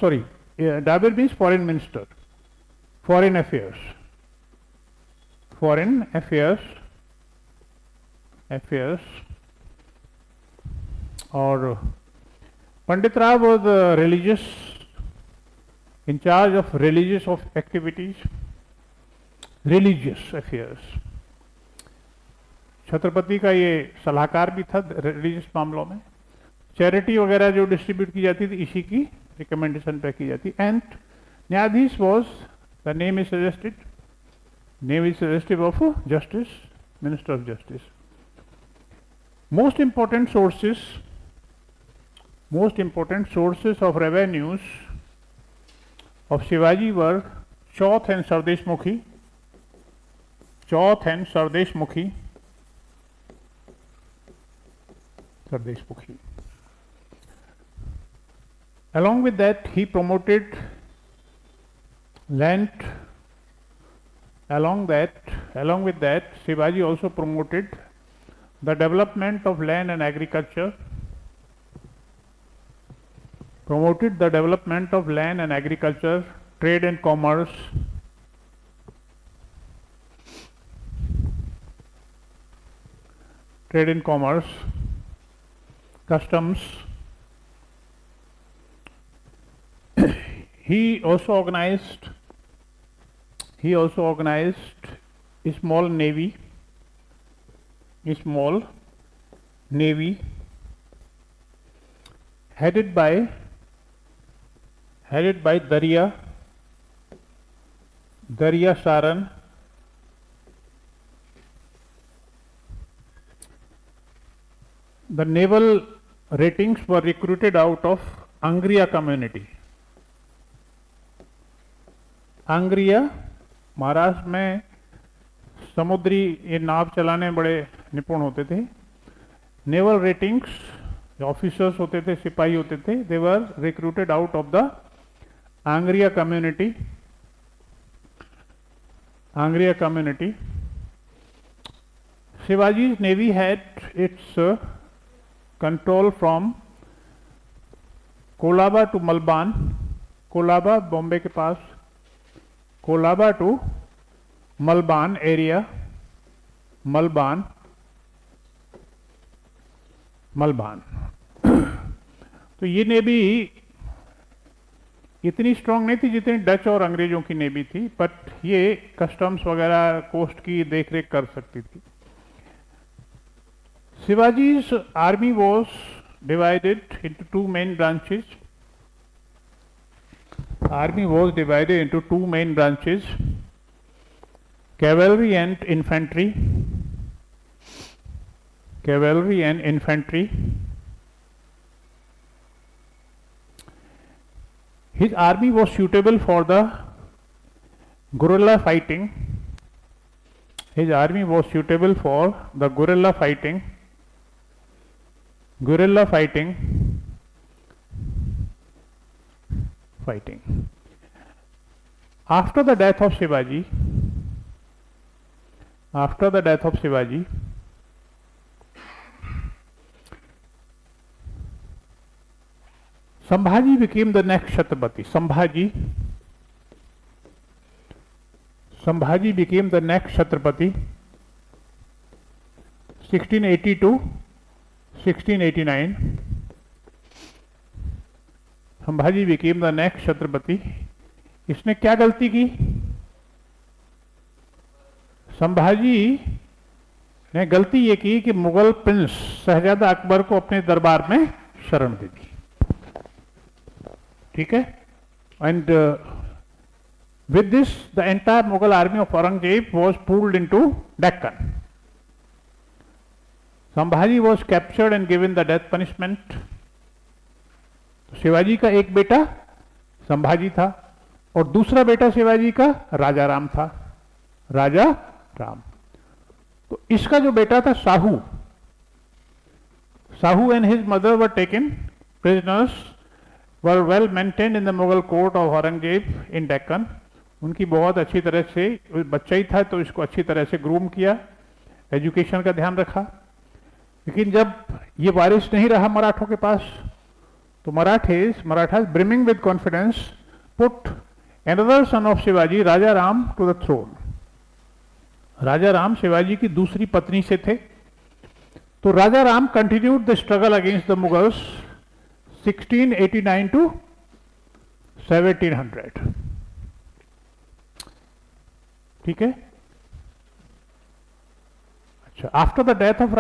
sorry, Dabir means foreign minister, foreign affairs, foreign affairs, affairs. Or Pandit Rao was religious, in charge of religious of activities, religious affairs. Chhatrapati का ये सलाहकार भी था religious मामलों में, charity वगैरह जो distribute की जाती थी इसी की रिकमेंडेशन पे की जाती। एंड न्यायाधीश was the name is suggested, name is suggestive of justice, minister of justice. Most important sources of revenues of Shivaji were Chauth and sardeshmukhi, Chauth and sardeshmukhi, sardeshmukhi. Along with that, he promoted land. Along with that, Shivaji also promoted the development of land and agriculture. Promoted the development of land and agriculture, trade and commerce. Trade and commerce, customs. He also organized a small navy, headed by Darya Saran, the naval ratings were recruited out of Angriya community. Angriya Maharashtra में समुद्री ये नाव चलाने बड़े निपुण होते थे। Naval ratings officers होते थे, सिपाही होते थे, they were recruited out of the Angriya community. Angriya community. Shivaji's navy had its control from Colaba to Malvan, Colaba Bombay के पास, कोलाबा टू मलबान एरिया, मलबान तो ये नेवी इतनी स्ट्रांग नहीं थी जितनी डच और अंग्रेजों की नेवी थी, बट ये कस्टम्स वगैरह कोस्ट की देखरेख कर सकती थी। शिवाजी's army was divided into two main branches. Army was divided into two main branches, cavalry and infantry. Cavalry and infantry. His army was suitable for the guerrilla fighting. His army was suitable for the guerrilla fighting. Guerrilla fighting. After the death of Shivaji, Sambhaji became the next Chhatrapati. Sambhaji became the next Chhatrapati 1680 to 1689. Sambhaji became the next Chhatrapati. इसने क्या गलती की? संभाजी ने गलती ये की कि Mughal Prince शहजादा अकबर को अपने दरबार में शरण दे दी। ठीक है? And with this the entire Mughal army of Aurangzeb was pulled into Deccan. Sambhaji was captured and given the death punishment. Shivaji का एक बेटा संभाजी था और दूसरा बेटा शिवाजी का राजा राम था। राजा राम। तो इसका जो बेटा था Sahu and his mother were taken prisoners, were well maintained in the Mughal court of Aurangzeb in Deccan. उनकी बहुत अच्छी तरह से, बच्चा ही था तो इसको अच्छी तरह से ग्रूम किया, एजुकेशन का ध्यान रखा। लेकिन जब ये वारिस नहीं रहा मराठों के पास तो Marathas brimming with confidence put another son of Shivaji Raja Ram to the throne. Raja Ram Shivaji की दूसरी पत्नी से थे। तो Raja Ram continued the struggle against the Mughals 1689 to 1700। ठीक है? अच्छा, after the death of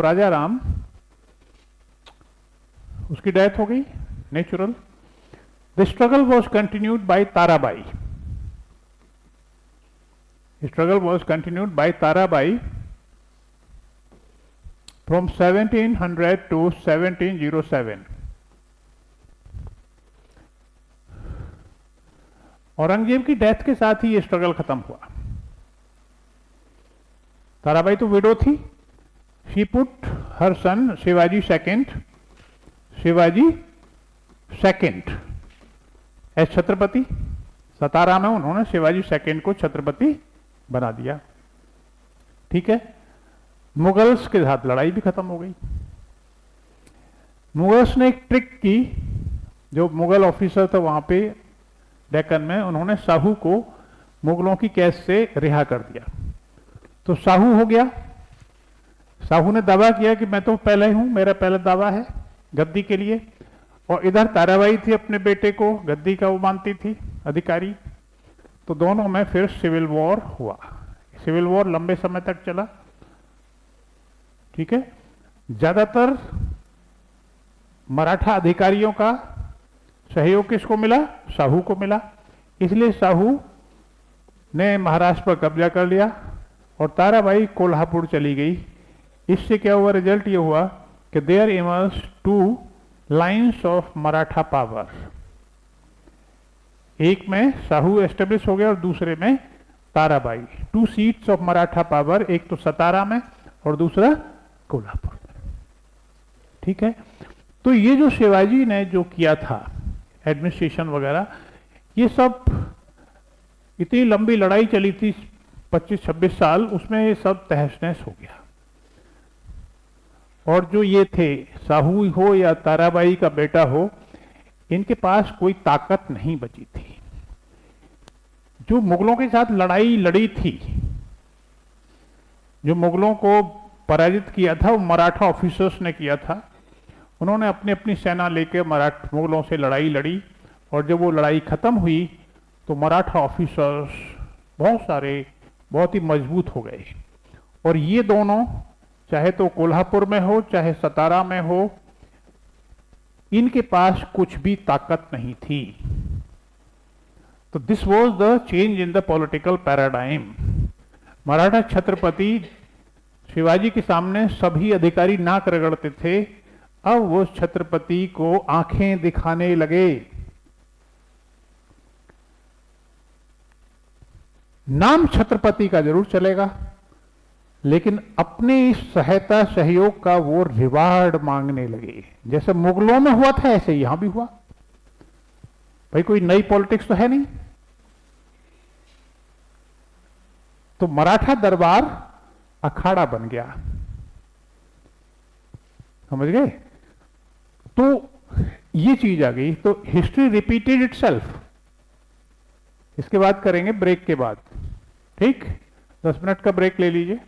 Raja Ram, उसकी डेथ हो गई natural. The struggle was continued by Tarabai. From 1700 to 1707। औरंगजेब की डेथ के साथ ही ये स्ट्रगल खत्म हुआ। ताराबाई तो विडो थी। She put her son Shivaji second as Chhatrapati. 17 में उन्होंने शिवाजी सेकेंड को छत्रपति बना दिया। ठीक है? मुगल्स के साथ लड़ाई भी खत्म हो गई। मुगल्स ने एक ट्रिक की, जो मुगल ऑफिसर थे वहां पे डेक्कन में, उन्होंने साहू को मुगलों की कैद से रिहा कर दिया। तो साहू हो गया। साहू ने दावा किया कि मैं तो पहले हूं, मेरा पहला दावा है गद्दी के लिए। और इधर ताराबाई थी, अपने बेटे को गद्दी का वो मानती थी अधिकारी। तो दोनों में फिर सिविल वॉर हुआ। सिविल वॉर लंबे समय तक चला। ठीक है? ज्यादातर मराठा अधिकारियों का सहयोग किसको मिला? साहू को मिला। इसलिए साहू ने महाराष्ट्र पर कब्जा कर लिया और ताराबाई कोल्हापुर चली गई। इससे क्या हुआ? रिजल्ट ये हुआ कि there emerge 2 lines of Maratha power. एक में साहू एस्टेब्लिश हो गया और दूसरे में Tarabai. 2 seats of Maratha power, एक तो सतारा में और दूसरा कोल्हापुर में। ठीक है? तो ये जो शिवाजी ने जो किया था एडमिनिस्ट्रेशन वगैरह, ये सब इतनी लंबी लड़ाई चली थी 25-26 साल, उसमें ये सब तहस नहस हो गया। और जो ये थे, साहू हो या ताराबाई का बेटा हो, इनके पास कोई ताकत नहीं बची थी। जो मुगलों के साथ लड़ाई लड़ी थी, जो मुगलों को पराजित किया था, वो मराठा ऑफिसर्स ने किया था। उन्होंने अपनी अपनी सेना लेकर मुगलों से लड़ाई लड़ी और जब वो लड़ाई खत्म हुई तो मराठा ऑफिसर्स बहुत सारे बहुत ही मजबूत हो गए। और ये दोनों, चाहे तो कोल्हापुर में हो चाहे सतारा में हो, इनके पास कुछ भी ताकत नहीं थी। तो this was the change in the political paradigm. Maratha Chhatrapati Shivaji के सामने सभी अधिकारी नाक रगड़ते थे, अब वो छत्रपति को आंखें दिखाने लगे। नाम छत्रपति का जरूर चलेगा, लेकिन अपने सहायता सहयोग का वो रिवार्ड मांगने लगे। जैसे मुगलों में हुआ था ऐसे यहां भी हुआ। भाई कोई नई पॉलिटिक्स तो है नहीं। तो मराठा दरबार अखाड़ा बन गया। समझ गए? तो ये चीज आ गई। तो हिस्ट्री रिपीटेड इटसेल्फ। इसके बाद करेंगे ब्रेक के बाद, ठीक? 10 मिनट का ब्रेक ले लीजिए।